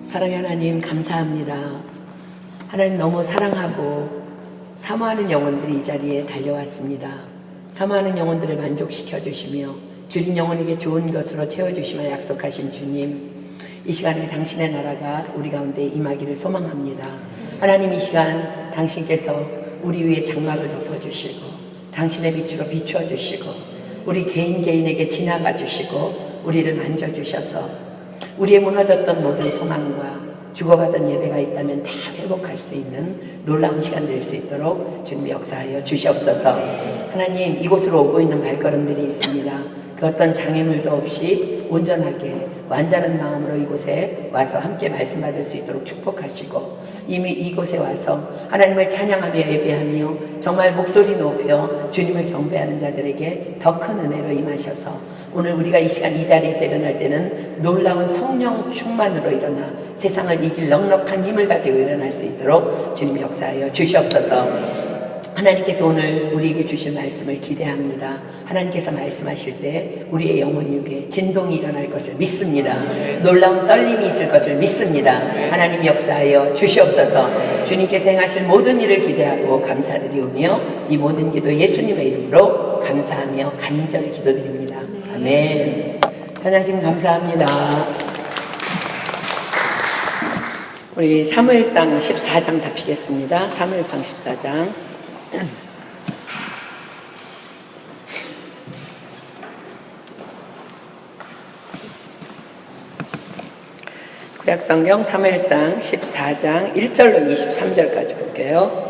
사랑의 하나님 감사합니다. 하나님 너무 사랑하고 사모하는 영혼들이 이 자리에 달려왔습니다. 사모하는 영혼들을 만족시켜 주시며 주린 영혼에게 좋은 것으로 채워주시며 약속하신 주님, 이 시간에 당신의 나라가 우리 가운데 임하기를 소망합니다. 하나님, 이 시간 당신께서 우리 위에 장막을 덮어주시고 당신의 빛으로 비추어 주시고 우리 개인에게 지나가 주시고 우리를 만져주셔서 우리의 무너졌던 모든 소망과 죽어가던 예배가 있다면 다 회복할 수 있는 놀라운 시간 될 수 있도록 주님 역사하여 주시옵소서. 하나님, 이곳으로 오고 있는 발걸음들이 있습니다. 그 어떤 장애물도 없이 온전하게 완전한 마음으로 이곳에 와서 함께 말씀 받을 수 있도록 축복하시고, 이미 이곳에 와서 하나님을 찬양하며 예배하며 정말 목소리 높여 주님을 경배하는 자들에게 더 큰 은혜로 임하셔서 오늘 우리가 이 시간 이 자리에서 일어날 때는 놀라운 성령 충만으로 일어나 세상을 이길 넉넉한 힘을 가지고 일어날 수 있도록 주님 역사하여 주시옵소서. 하나님께서 오늘 우리에게 주실 말씀을 기대합니다. 하나님께서 말씀하실 때 우리의 영혼 육에 진동이 일어날 것을 믿습니다. 놀라운 떨림이 있을 것을 믿습니다. 하나님 역사하여 주시옵소서. 주님께서 행하실 모든 일을 기대하고 감사드리오며 이 모든 기도 예수님의 이름으로 감사하며 간절히 기도드립니다. 아멘. 찬양팀 감사합니다. 우리 사무엘상 14장 다 피겠습니다. 사무엘상 14장. 구약성경 사무엘상 14장 1절로 23절까지 볼게요.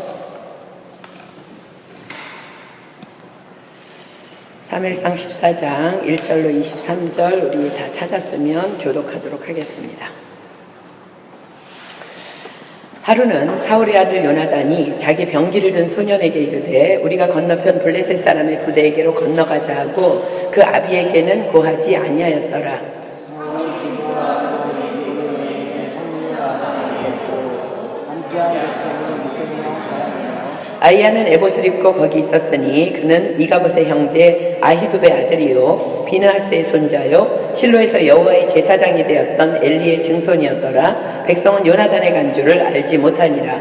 사무엘상 14장 1절로 23절 우리 다 찾았으면 교독하도록 하겠습니다. 하루는 사울의 아들 요나단이 자기 병기를 든 소년에게 이르되 우리가 건너편 블레셋 사람의 부대에게로 건너가자 하고 그 아비에게는 고하지 아니하였더라. 아이야는 에봇을 입고 거기 있었으니 그는 이가봇의 형제 아히두베 아들이요 비느하스의 손자요 실로에서 여호와의 제사장이 되었던 엘리의 증손이었더라. 백성은 요나단의 간주를 알지 못하니라.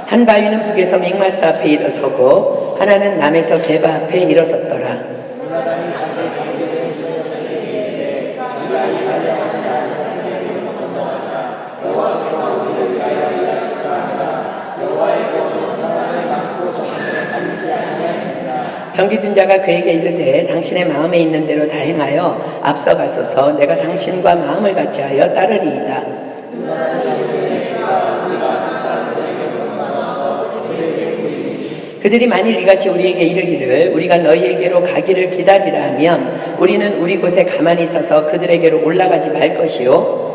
한 바위는 북에서 믹마스 앞에 일어서고 하나는 남에서 게바 앞에 일어섰더라. 병기 든 자가 그에게 이르되 당신의 마음에 있는 대로 다 행하여 앞서가소서. 내가 당신과 마음을 같이 하여 따르리이다. 그들이 만일 이같이 우리에게 이르기를 우리가 너희에게로 가기를 기다리라 하면 우리는 우리 곳에 가만히 서서 그들에게로 올라가지 말 것이요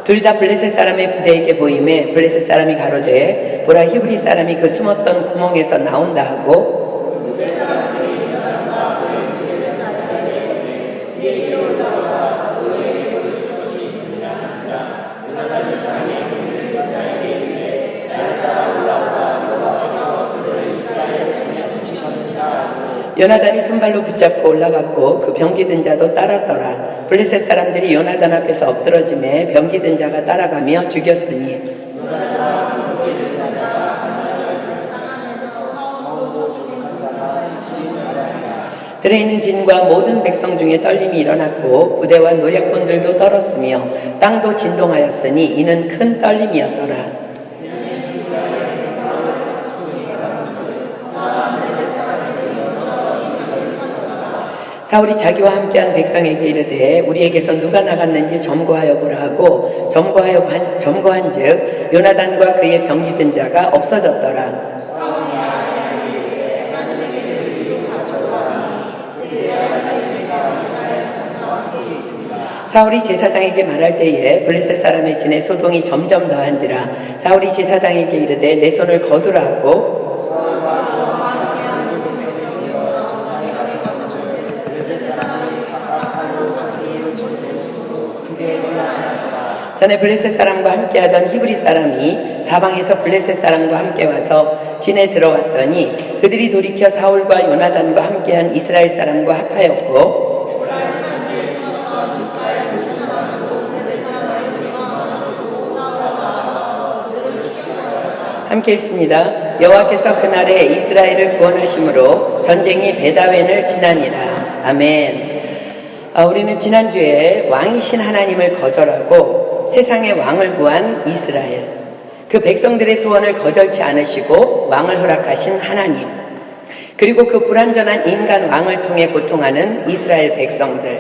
둘 다 블레셋 사람의 부대에게 보임에 블레셋 사람이 가로되 보라 히브리 사람이 그 숨었던 구멍에서 나온다 하고 요나단이 손발로 붙잡고 올라갔고 그 병기 든 자도 따랐더라. 블레셋 사람들이 요나단 앞에서 엎드러짐에 병기 든 자가 따라가며 죽였으니 들에 있는 진과 모든 백성 중에 떨림이 일어났고 부대와 노략군들도 떨었으며 땅도 진동하였으니 이는 큰 떨림이었더라. 사울이 자기와 함께한 백성에게 이르되 우리에게서 누가 나갔는지 점거하여 보라 하고 점거한즉 요나단과 그의 병기 든 자가 없어졌더라. 사울이 제사장에게 말할 때에 블레셋 사람의 진에 소동이 점점 더한지라. 사울이 제사장에게 이르되 내 손을 거두라 하고 전에 블레셋 사람과 함께하던 히브리 사람이 사방에서 블레셋 사람과 함께 와서 진에 들어왔더니 그들이 돌이켜 사울과 요나단과 함께한 이스라엘 사람과 합하였고 함께 읽습니다. 여호와께서 그날에 이스라엘을 구원하심으로 전쟁이 베다웬을 지나니라. 아멘. 우리는 지난주에 왕이신 하나님을 거절하고 세상의 왕을 구한 이스라엘, 그 백성들의 소원을 거절치 않으시고 왕을 허락하신 하나님, 그리고 그 불완전한 인간 왕을 통해 고통하는 이스라엘 백성들,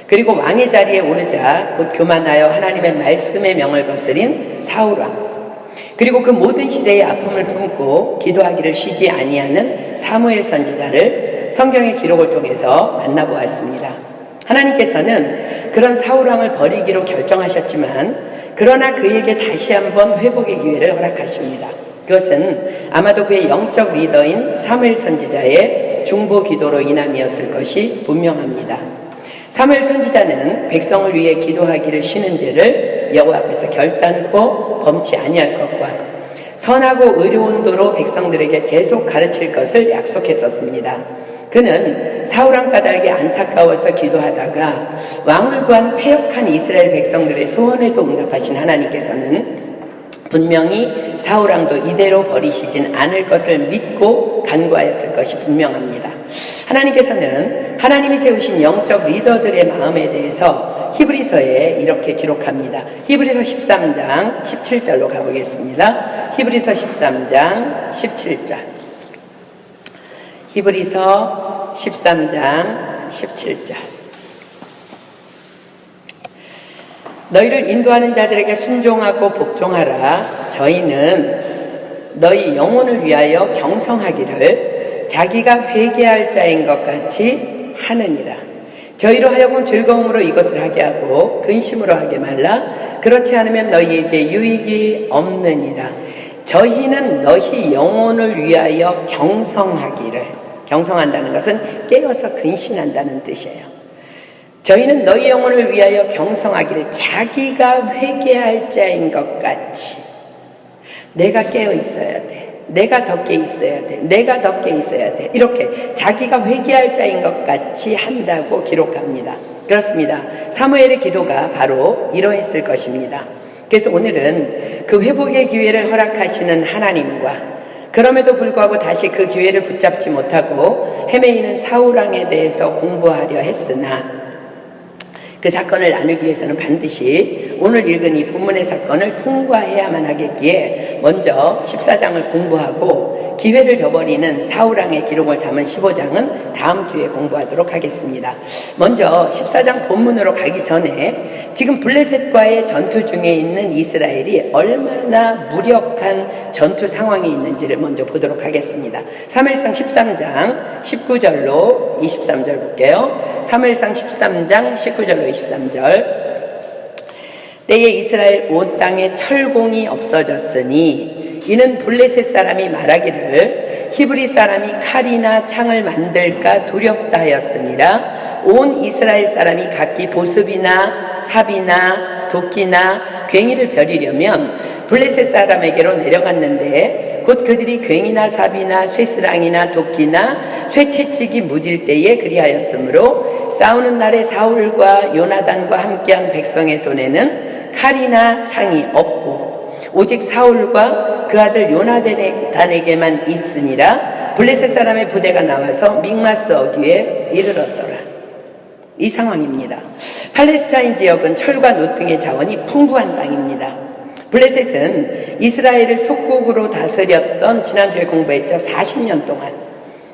그리고 왕의 자리에 오르자 곧 교만하여 하나님의 말씀의 명을 거스린 사울왕, 그리고 그 모든 시대의 아픔을 품고 기도하기를 쉬지 아니하는 사무엘 선지자를 성경의 기록을 통해서 만나보았습니다. 하나님께서는 그런 사울왕을 버리기로 결정하셨지만 그러나 그에게 다시 한번 회복의 기회를 허락하십니다. 그것은 아마도 그의 영적 리더인 사무엘 선지자의 중보 기도로 인함이었을 것이 분명합니다. 사무엘 선지자는 백성을 위해 기도하기를 쉬는 죄를 여호와 앞에서 결단코 범치 아니할 것과 선하고 의로운 도로 백성들에게 계속 가르칠 것을 약속했었습니다. 그는 사울왕 까닭에 안타까워서 기도하다가 왕을 구한 패역한 이스라엘 백성들의 소원에도 응답하신 하나님께서는 분명히 사울왕도 이대로 버리시진 않을 것을 믿고 간구하였을 것이 분명합니다. 하나님께서는 하나님이 세우신 영적 리더들의 마음에 대해서 히브리서에 이렇게 기록합니다. 히브리서 13장 17절로 가보겠습니다. 히브리서 13장 17절. 히브리서 13장 17절. 너희를 인도하는 자들에게 순종하고 복종하라. 저희는 너희 영혼을 위하여 경성하기를 자기가 회개할 자인 것 같이 하느니라. 저희로 하여금 즐거움으로 이것을 하게 하고 근심으로 하게 말라. 그렇지 않으면 너희에게 유익이 없느니라. 저희는 너희 영혼을 위하여 경성하기를, 경성한다는 것은 깨어서 근신한다는 뜻이에요. 저희는 너희 영혼을 위하여 경성하기를 자기가 회개할 자인 것 같이. 내가 깨어 있어야 돼. 내가 더 깨 있어야 돼. 내가 더 깨 있어야 돼. 이렇게 자기가 회개할 자인 것 같이 한다고 기록합니다. 그렇습니다. 사무엘의 기도가 바로 이러했을 것입니다. 그래서 오늘은 그 회복의 기회를 허락하시는 하나님과 그럼에도 불구하고 다시 그 기회를 붙잡지 못하고 헤매이는 사울왕에 대해서 공부하려 했으나 그 사건을 나누기 위해서는 반드시 오늘 읽은 이 본문의 사건을 통과해야만 하겠기에 먼저 14장을 공부하고 기회를 저버리는 사울왕의 기록을 담은 15장은 다음 주에 공부하도록 하겠습니다. 먼저 14장 본문으로 가기 전에 지금 블레셋과의 전투 중에 있는 이스라엘이 얼마나 무력한 전투 상황에 있는지를 먼저 보도록 하겠습니다. 사무엘상 13장 19절로 23절 볼게요. 사무엘상 13장 19절로 23절. 때에 이스라엘 온 땅에 철공이 없어졌으니 이는 블레셋 사람이 말하기를 히브리 사람이 칼이나 창을 만들까 두렵다 하였습니라. 온 이스라엘 사람이 각기 보습이나 삽이나 도끼나 괭이를 벼리려면 블레셋 사람에게로 내려갔는데 곧 그들이 괭이나 삽이나 쇠스랑이나 도끼나 쇠채찍이 무딜 때에 그리하였으므로 싸우는 날에 사울과 요나단과 함께한 백성의 손에는 칼이나 창이 없고 오직 사울과 그 아들 요나단에게만 있으니라. 블레셋 사람의 부대가 나와서 믹마스 어귀에 이르렀더라. 이 상황입니다. 팔레스타인 지역은 철과 노 등의 자원이 풍부한 땅입니다. 블레셋은 이스라엘을 속국으로 다스렸던, 지난주에 공부했죠, 40년 동안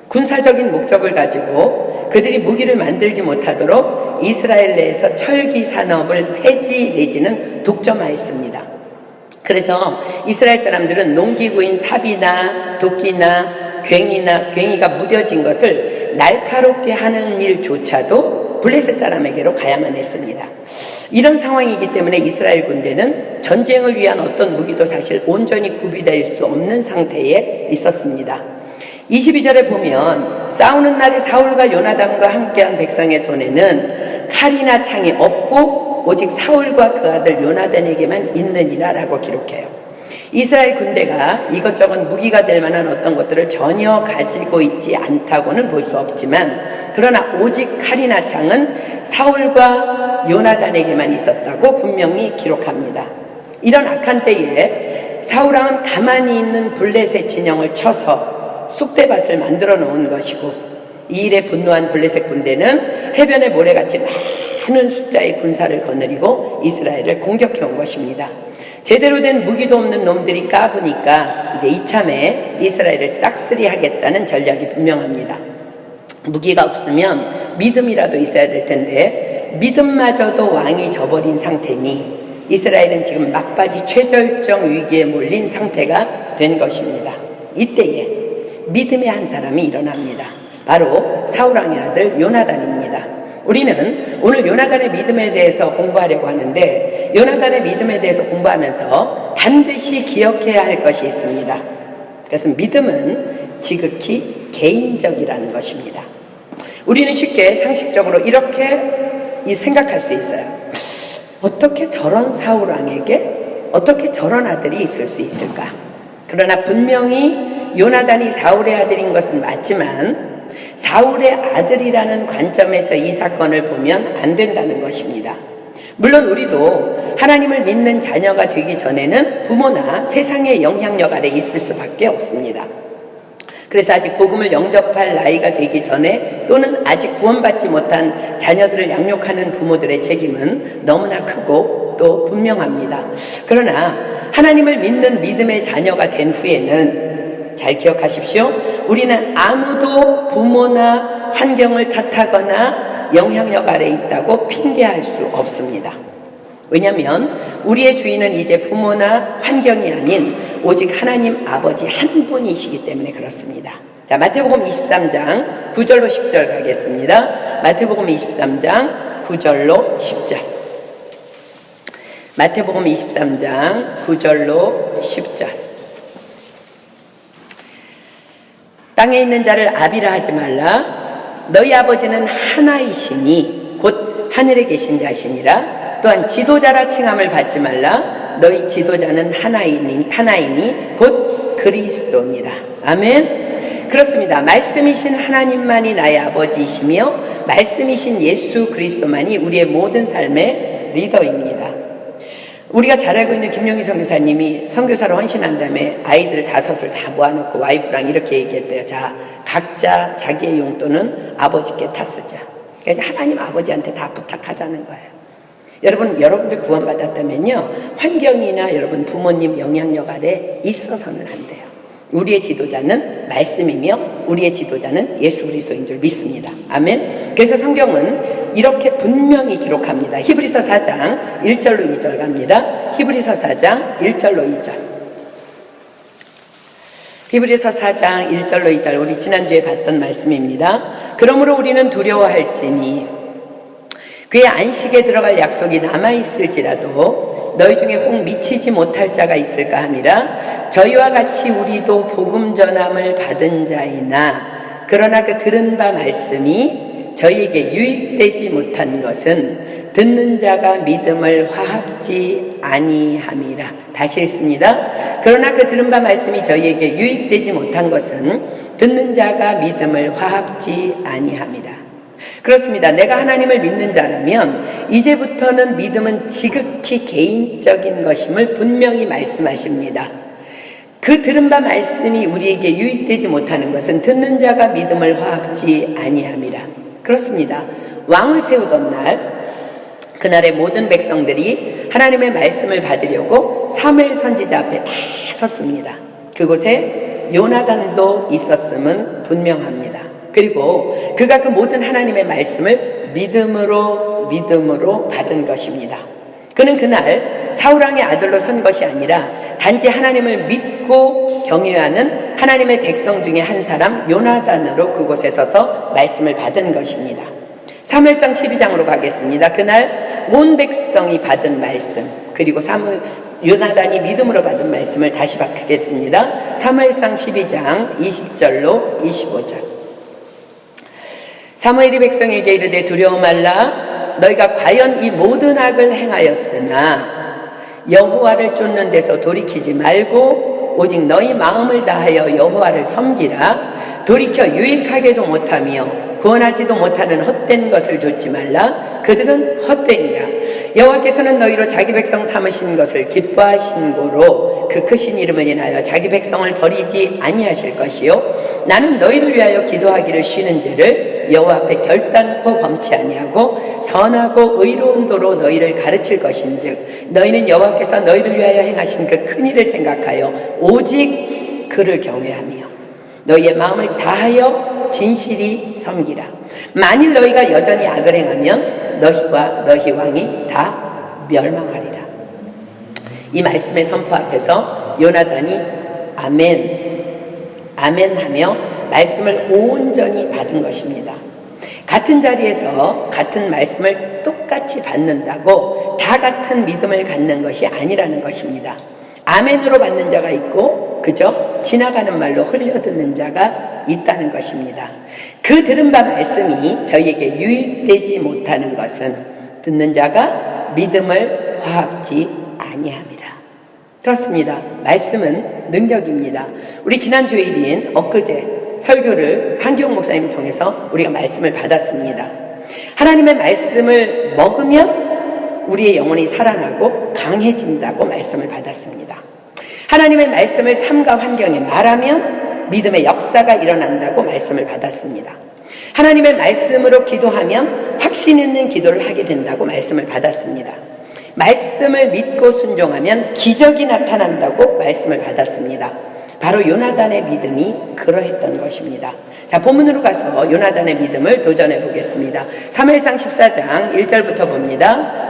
군사적인 목적을 가지고 그들이 무기를 만들지 못하도록 이스라엘 내에서 철기 산업을 폐지 내지는 독점하였습니다. 그래서 이스라엘 사람들은 농기구인 삽이나 도끼나 괭이가 무뎌진 것을 날카롭게 하는 일조차도 블레셋 사람에게로 가야만 했습니다. 이런 상황이기 때문에 이스라엘 군대는 전쟁을 위한 어떤 무기도 사실 온전히 구비될 수 없는 상태에 있었습니다. 22절에 보면 싸우는 날에 사울과 요나단과 함께한 백성의 손에는 칼이나 창이 없고 오직 사울과 그 아들 요나단에게만 있느니라 라고 기록해요. 이스라엘 군대가 이것저것 무기가 될 만한 어떤 것들을 전혀 가지고 있지 않다고는 볼 수 없지만, 그러나 오직 칼이나 창은 사울과 요나단에게만 있었다고 분명히 기록합니다. 이런 악한 때에 사울왕은 가만히 있는 블레셋 진영을 쳐서 쑥대밭을 만들어 놓은 것이고, 이 일에 분노한 블레셋 군대는 해변의 모래같이 많은 숫자의 군사를 거느리고 이스라엘을 공격해 온 것입니다. 제대로 된 무기도 없는 놈들이 까부니까 이제 이참에 이스라엘을 싹쓸이 하겠다는 전략이 분명합니다. 무기가 없으면 믿음이라도 있어야 될 텐데 믿음마저도 왕이 저버린 상태니 이스라엘은 지금 막바지 최절정 위기에 몰린 상태가 된 것입니다. 이때에 믿음의 한 사람이 일어납니다. 바로 사울왕의 아들 요나단입니다. 우리는 오늘 요나단의 믿음에 대해서 공부하려고 하는데, 요나단의 믿음에 대해서 공부하면서 반드시 기억해야 할 것이 있습니다. 그것은 믿음은 지극히 개인적이라는 것입니다. 우리는 쉽게 상식적으로 이렇게 생각할 수 있어요. 어떻게 저런 사울왕에게 어떻게 저런 아들이 있을 수 있을까? 그러나 분명히 요나단이 사울의 아들인 것은 맞지만 사울의 아들이라는 관점에서 이 사건을 보면 안 된다는 것입니다. 물론 우리도 하나님을 믿는 자녀가 되기 전에는 부모나 세상의 영향력 아래 있을 수밖에 없습니다. 그래서 아직 복음을 영접할 나이가 되기 전에 또는 아직 구원받지 못한 자녀들을 양육하는 부모들의 책임은 너무나 크고 또 분명합니다. 그러나 하나님을 믿는 믿음의 자녀가 된 후에는 잘 기억하십시오. 우리는 아무도 부모나 환경을 탓하거나 영향력 아래 있다고 핑계할 수 없습니다. 왜냐하면 우리의 주인은 이제 부모나 환경이 아닌 오직 하나님 아버지 한 분이시기 때문에 그렇습니다. 자, 마태복음 23장 9절로 10절 가겠습니다. 마태복음 23장 9절로 10절. 마태복음 23장 9절로 10절. 땅에 있는 자를 아비라 하지 말라. 너희 아버지는 하나이시니 곧 하늘에 계신 자시니라. 또한 지도자라 칭함을 받지 말라. 너희 지도자는 하나이니 곧 그리스도니라. 아멘. 그렇습니다. 말씀이신 하나님만이 나의 아버지이시며 말씀이신 예수 그리스도만이 우리의 모든 삶의 리더입니다. 우리가 잘 알고 있는 김용희 선교사님이 선교사로 헌신한 다음에 아이들 5을 다 모아놓고 와이프랑 이렇게 얘기했대요. 자, 각자 자기의 용돈은 아버지께 다 쓰자. 그러니까 하나님 아버지한테 다 부탁하자는 거예요. 여러분들 구원받았다면요, 환경이나 여러분 부모님 영향력 아래 있어서는 안 돼요. 우리의 지도자는 말씀이며 우리의 지도자는 예수 그리스도인 줄 믿습니다. 아멘. 그래서 성경은 이렇게 분명히 기록합니다. 히브리서 4장 1절로 2절 갑니다. 히브리서 4장 1절로 2절. 히브리서 4장 1절로 2절, 우리 지난주에 봤던 말씀입니다. 그러므로 우리는 두려워할지니 그의 안식에 들어갈 약속이 남아있을지라도 너희 중에 혹 미치지 못할 자가 있을까 함이라. 저희와 같이 우리도 복음 전함을 받은 자이나 그러나 그 들은 바 말씀이 저희에게 유익되지 못한 것은 듣는 자가 믿음을 화합지 아니함이라. 다시 읽습니다. 그러나 그 들은 바 말씀이 저희에게 유익되지 못한 것은 듣는 자가 믿음을 화합지 아니함이라. 그렇습니다. 내가 하나님을 믿는 자라면 이제부터는 믿음은 지극히 개인적인 것임을 분명히 말씀하십니다. 그 들은 바 말씀이 우리에게 유익되지 못하는 것은 듣는 자가 믿음을 화합지 아니함이라. 그렇습니다. 왕을 세우던 날, 그날의 모든 백성들이 하나님의 말씀을 받으려고 사무엘 선지자 앞에 다 섰습니다. 그곳에 요나단도 있었음은 분명합니다. 그리고 그가 그 모든 하나님의 말씀을 믿음으로 받은 것입니다. 그는 그날 사울왕의 아들로 선 것이 아니라 단지 하나님을 믿고 경외하는 하나님의 백성 중에 한 사람 요나단으로 그곳에 서서 말씀을 받은 것입니다. 사무엘상 12장으로 가겠습니다. 그날 온 백성이 받은 말씀, 그리고 요나단이 믿음으로 받은 말씀을 다시 받겠습니다. 사무엘상 12장 20절로 25절. 사무엘이 백성에게 이르되 두려워 말라. 너희가 과연 이 모든 악을 행하였으나 여호와를 쫓는 데서 돌이키지 말고 오직 너희 마음을 다하여 여호와를 섬기라. 돌이켜 유익하게도 못하며 구원하지도 못하는 헛된 것을 좇지 말라. 그들은 헛되니라. 여호와께서는 너희로 자기 백성 삼으신 것을 기뻐하신 고로 그 크신 이름을 인하여 자기 백성을 버리지 아니하실 것이요 나는 너희를 위하여 기도하기를 쉬는 죄를 여호와 앞에 결단코 범치 아니하고 선하고 의로운 도로 너희를 가르칠 것인즉 너희는 여호와께서 너희를 위하여 행하신 그 큰 일을 생각하여 오직 그를 경외하며 너희의 마음을 다하여 진실이 섬기라. 만일 너희가 여전히 악을 행하면 너희와 너희 왕이 다 멸망하리라. 이 말씀의 선포 앞에서 요나단이 아멘, 아멘 하며 말씀을 온전히 받은 것입니다. 같은 자리에서 같은 말씀을 똑같이 받는다고 다 같은 믿음을 갖는 것이 아니라는 것입니다. 아멘으로 받는 자가 있고 그저 지나가는 말로 흘려듣는 자가 있다는 것입니다. 그 들은 바 말씀이 저희에게 유익되지 못하는 것은 듣는 자가 믿음을 화합지 아니함이라. 그렇습니다. 말씀은 능력입니다. 우리 지난 주일인 엊그제 설교를 한기용 목사님 통해서 우리가 말씀을 받았습니다. 하나님의 말씀을 먹으면 우리의 영혼이 살아나고 강해진다고 말씀을 받았습니다. 하나님의 말씀을 삶과 환경에 말하면 믿음의 역사가 일어난다고 말씀을 받았습니다. 하나님의 말씀으로 기도하면 확신 있는 기도를 하게 된다고 말씀을 받았습니다. 말씀을 믿고 순종하면 기적이 나타난다고 말씀을 받았습니다. 바로 요나단의 믿음이 그러했던 것입니다. 자, 본문으로 가서 요나단의 믿음을 도전해 보겠습니다. 사무엘상 14장 1절부터 봅니다.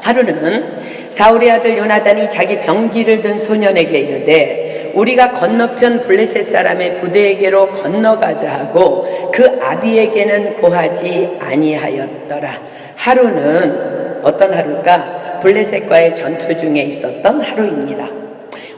하루는 사울의 아들 요나단이 자기 병기를 든 소년에게 이르되 우리가 건너편 블레셋 사람의 부대에게로 건너가자 하고 그 아비에게는 고하지 아니하였더라. 하루는 어떤 하루일까? 블레셋과의 전투 중에 있었던 하루입니다.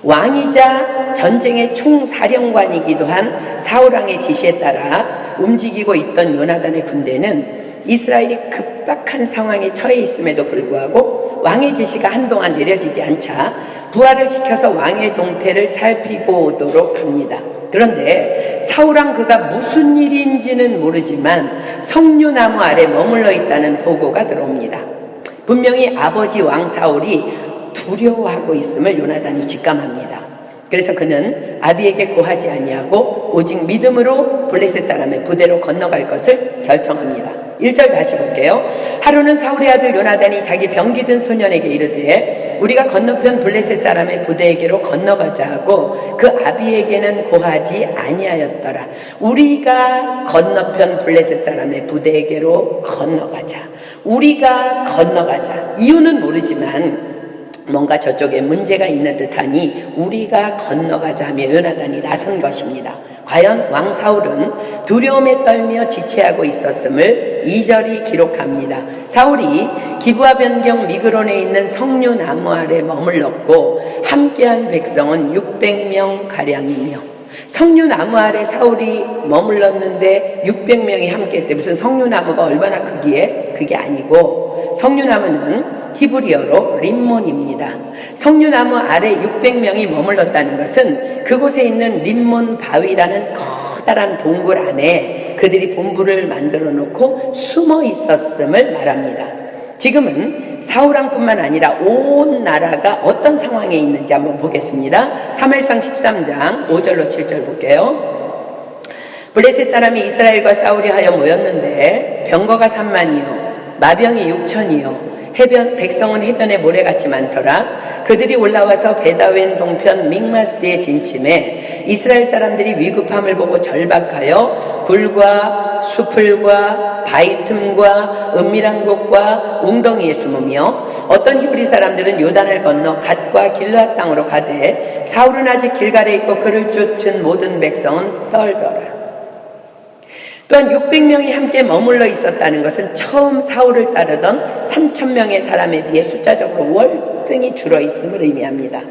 왕이자 전쟁의 총사령관이기도 한 사울왕의 지시에 따라 움직이고 있던 요나단의 군대는 이스라엘이 급박한 상황에 처해 있음에도 불구하고 왕의 지시가 한동안 내려지지 않자 부하를 시켜서 왕의 동태를 살피고 오도록 합니다. 그런데 사울왕 그가 무슨 일인지는 모르지만 석류나무 아래 머물러 있다는 보고가 들어옵니다. 분명히 아버지 왕 사울이 두려워하고 있음을 요나단이 직감합니다. 그래서 그는 아비에게 고하지 아니하고 오직 믿음으로 블레셋 사람의 부대로 건너갈 것을 결정합니다. 1절 다시 볼게요. 하루는 사울의 아들 요나단이 자기 병기 든 소년에게 이르되 우리가 건너편 블레셋 사람의 부대에게로 건너가자 하고 그 아비에게는 고하지 아니하였더라. 우리가 건너편 블레셋 사람의 부대에게로 건너가자. 우리가 건너가자. 이유는 모르지만 뭔가 저쪽에 문제가 있는 듯하니 우리가 건너가자 하며 요나단이 나선 것입니다. 과연 왕 사울은 두려움에 떨며 지체하고 있었음을 2절이 기록합니다. 사울이 기브아 변경 미그론에 있는 석류나무 아래 머물렀고 함께한 백성은 600명 가량이며 석류나무 아래 사울이 머물렀는데 600명이 함께했대. 무슨 석류나무가 얼마나 크기에? 그게 아니고 석류나무는 히브리어로 림몬입니다. 석류나무 아래 600명이 머물렀다는 것은 그곳에 있는 림몬 바위라는 커다란 동굴 안에 그들이 본부를 만들어 놓고 숨어 있었음을 말합니다. 지금은 사울왕뿐만 아니라 온 나라가 어떤 상황에 있는지 한번 보겠습니다. 사무엘상 13장 5절로 7절 볼게요. 블레셋 사람이 이스라엘과 싸우려 하여 모였는데 병거가 3만이요 마병이 6천이요 백성은 해변에 모래같이 많더라. 그들이 올라와서 베다웬 동편 믹마스에 진침해 이스라엘 사람들이 위급함을 보고 절박하여 굴과 수풀과 바위 틈과 은밀한 곳과 웅덩이에 숨으며 어떤 히브리 사람들은 요단을 건너 갓과 길르앗 땅으로 가되 사울은 아직 길갈에 있고 그를 쫓은 모든 백성은 떨더라. 또한 600명이 함께 머물러 있었다는 것은 처음 사울을 따르던 3,000명의 사람에 비해 숫자적으로 월등히 줄어 있음을 의미합니다.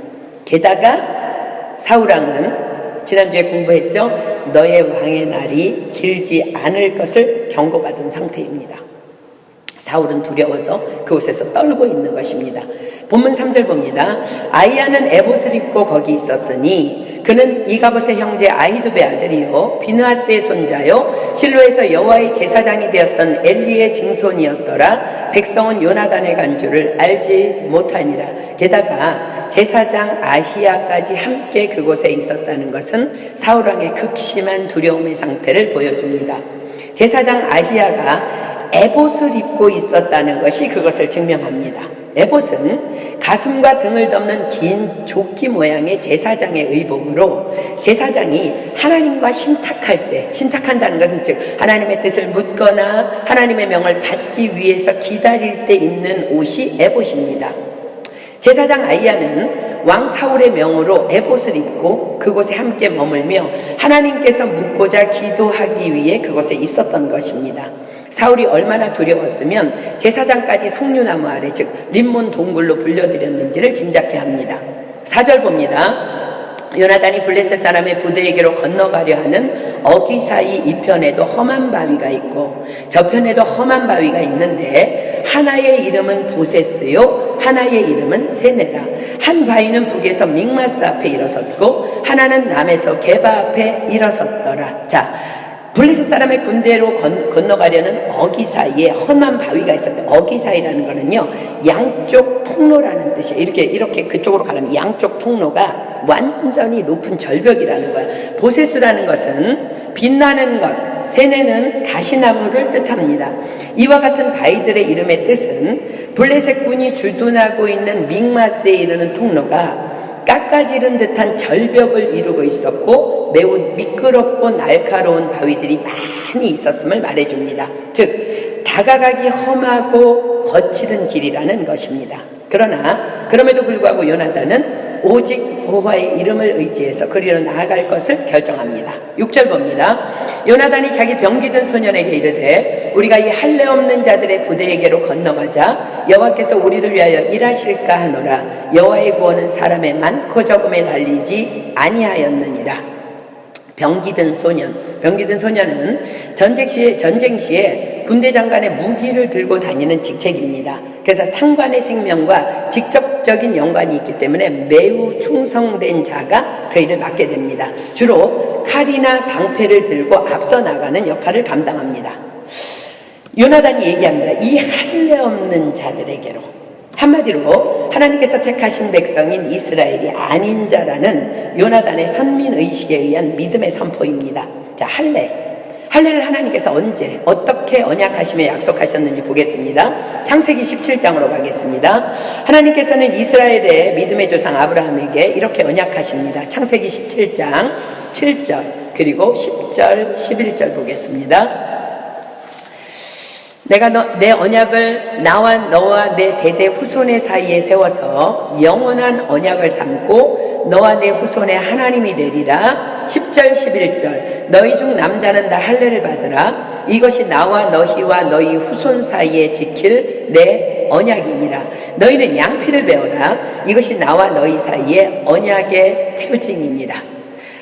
게다가 사울왕은 지난주에 공부했죠. 너의 왕의 날이 길지 않을 것을 경고받은 상태입니다. 사울은 두려워서 그곳에서 떨고 있는 것입니다. 본문 3절 봅니다. 아히야는 에봇을 입고 거기 있었으니 그는 이가봇의 형제 아히두베 아들이요 비느하스의 손자요 실로에서 여호와의 제사장이 되었던 엘리의 증손이었더라. 백성은 요나단의 간주를 알지 못하니라. 게다가 제사장 아히야까지 함께 그곳에 있었다는 것은 사울왕의 극심한 두려움의 상태를 보여줍니다. 제사장 아히야가 에봇을 입고 있었다는 것이 그것을 증명합니다. 에봇은 가슴과 등을 덮는 긴 조끼 모양의 제사장의 의복으로 제사장이 하나님과 신탁할 때, 신탁한다는 것은 즉 하나님의 뜻을 묻거나 하나님의 명을 받기 위해서 기다릴 때 입는 옷이 에봇입니다. 제사장 아히야는 왕 사울의 명으로 에봇을 입고 그곳에 함께 머물며 하나님께서 묻고자 기도하기 위해 그곳에 있었던 것입니다. 사울이 얼마나 두려웠으면 제사장까지 석류나무 아래 즉 림몬 동굴로 불려들였는지를 짐작케 합니다. 4절 봅니다. 요나단이 블레셋 사람의 부대에게로 건너가려 하는 어귀 사이 이편에도 험한 바위가 있고 저편에도 험한 바위가 있는데 하나의 이름은 보세스요 하나의 이름은 세네라. 한 바위는 북에서 믹마스 앞에 일어섰고 하나는 남에서 게바 앞에 일어섰더라. 자, 블레셋 사람의 군대로 건너가려는 어귀 사이에 험한 바위가 있었대. 어귀 사이라는 거는요, 양쪽 통로라는 뜻이에요. 이렇게 그쪽으로 가려면 양쪽 통로가 완전히 높은 절벽이라는 거야. 보세스라는 것은 빛나는 것, 세네는 가시나무를 뜻합니다. 이와 같은 바위들의 이름의 뜻은 블레셋 군이 주둔하고 있는 믹마스에 이르는 통로가 깎아지른 듯한 절벽을 이루고 있었고 매우 미끄럽고 날카로운 바위들이 많이 있었음을 말해줍니다. 즉 다가가기 험하고 거칠은 길이라는 것입니다. 그럼에도 불구하고 요나단은 오직 여호와의 이름을 의지해서 그리로 나아갈 것을 결정합니다. 6절 봅니다. 요나단이 자기 병기든 소년에게 이르되 우리가 이 할례 없는 자들의 부대에게로 건너가자 여호와께서 우리를 위하여 일하실까 하노라. 여호와의 구원은 사람의 많고 적음에 달리지 아니하였느니라. 병기든 소년은 전쟁 시에 군대 장관의 무기를 들고 다니는 직책입니다. 그래서 상관의 생명과 직접적인 연관이 있기 때문에 매우 충성된 자가 그 일을 맡게 됩니다. 주로 칼이나 방패를 들고 앞서 나가는 역할을 감당합니다. 요나단이 얘기합니다. 이 할례 없는 자들에게로, 한마디로 하나님께서 택하신 백성인 이스라엘이 아닌 자라는 요나단의 선민의식에 의한 믿음의 선포입니다. 자, 할례를 하나님께서 언제 어떻게 언약하시며 약속하셨는지 보겠습니다. 창세기 17장으로 가겠습니다. 하나님께서는 이스라엘의 믿음의 조상 아브라함에게 이렇게 언약하십니다. 창세기 17장 7절 그리고 10절 11절 보겠습니다. 내가 내 언약을 나와 너와 내 대대 후손의 사이에 세워서 영원한 언약을 삼고 너와 내 후손의 하나님이 되리라. 10절 11절 너희 중 남자는 다 할례를 받으라. 이것이 나와 너희와 너희 후손 사이에 지킬 내 언약이니라. 너희는 양피를 베어라. 이것이 나와 너희 사이에 언약의 표징이니라.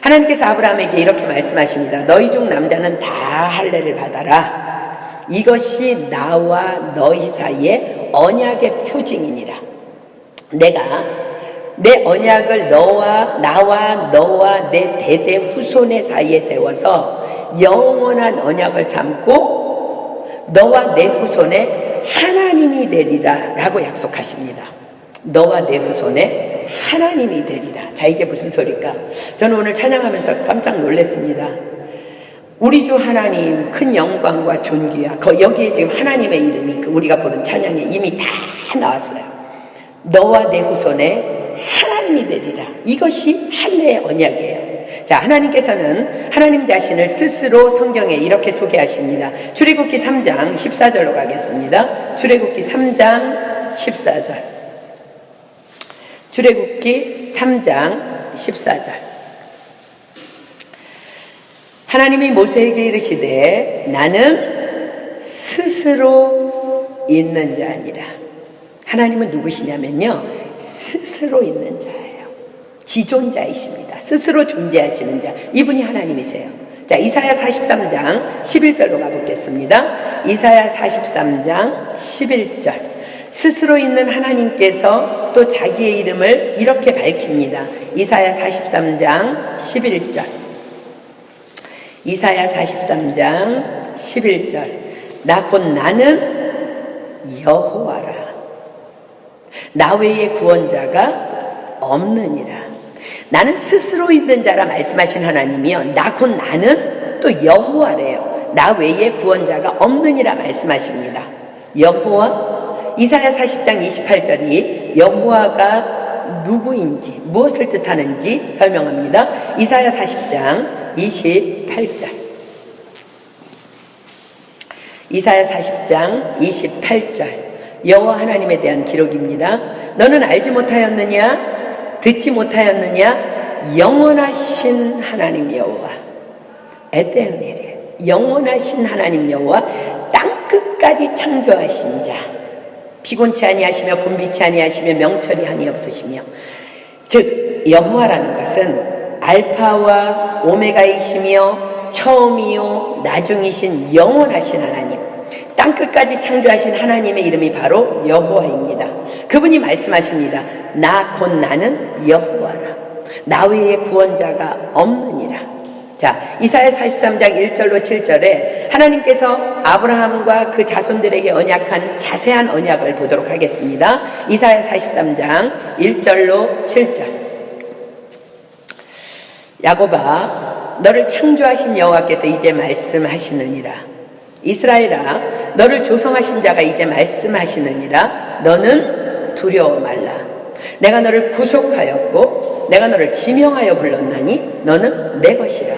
하나님께서 아브라함에게 이렇게 말씀하십니다. 너희 중 남자는 다 할례를 받아라. 이것이 나와 너희 사이에 언약의 표징이니라. 내가 내 언약을 나와 너와 내 대대 후손의 사이에 세워서 영원한 언약을 삼고 너와 내 후손의 하나님이 되리라 라고 약속하십니다. 너와 내 후손의 하나님이 되리라. 자, 이게 무슨 소리일까? 저는 오늘 찬양하면서 깜짝 놀랐습니다. 우리 주 하나님 큰 영광과 존귀야. 여기에 지금 하나님의 이름이 우리가 부른 찬양에 이미 다 나왔어요. 너와 내 후손의 하나님이 되리라. 이것이 할례의 언약이에요. 자, 하나님께서는 하나님 자신을 스스로 성경에 이렇게 소개하십니다. 출애굽기 3장 14절로 가겠습니다. 출애굽기 3장 14절. 출애굽기 3장 14절. 하나님이 모세에게 이르시되 나는 스스로 있는 자 아니라. 하나님은 누구시냐면요, 스스로 있는 자예요. 지존자이십니다. 스스로 존재하시는 자, 이분이 하나님이세요. 자, 이사야 43장 11절로 가보겠습니다. 이사야 43장 11절. 스스로 있는 하나님께서 또 자기의 이름을 이렇게 밝힙니다. 이사야 43장 11절. 이사야 43장 11절. 나 곧 나는 여호와라. 나 외에 구원자가 없느니라. 나는 스스로 있는 자라 말씀하신 하나님이요, 나 곧 나는 또 여호와래요. 나 외에 구원자가 없느니라 말씀하십니다. 여호와, 이사야 40장 28절이 여호와가 누구인지 무엇을 뜻하는지 설명합니다. 이사야 40장 28절. 이사야 40장 28절. 여호와 하나님에 대한 기록입니다. 너는 알지 못하였느냐? 듣지 못하였느냐? 영원하신 하나님 여호와, 에테르넬, 영원하신 하나님 여호와, 땅끝까지 창조하신 자, 피곤치 아니하시며 곤비치 아니하시며 명철이 한이 없으시며. 즉 여호와라는 것은 알파와 오메가이시며 처음이요 나중이신 영원하신 하나님, 땅끝까지 창조하신 하나님의 이름이 바로 여호와입니다. 그분이 말씀하십니다. 나 곧 나는 여호와라. 나 외에 구원자가 없느니라. 자, 이사야 43장 1절로 7절에 하나님께서 아브라함과 그 자손들에게 언약한 자세한 언약을 보도록 하겠습니다. 이사야 43장 1절로 7절. 야곱아, 너를 창조하신 여호와께서 이제 말씀하시느니라. 이스라엘아, 너를 조성하신 자가 이제 말씀하시느니라. 너는 두려워 말라. 내가 너를 구속하였고 내가 너를 지명하여 불렀나니 너는 내 것이라.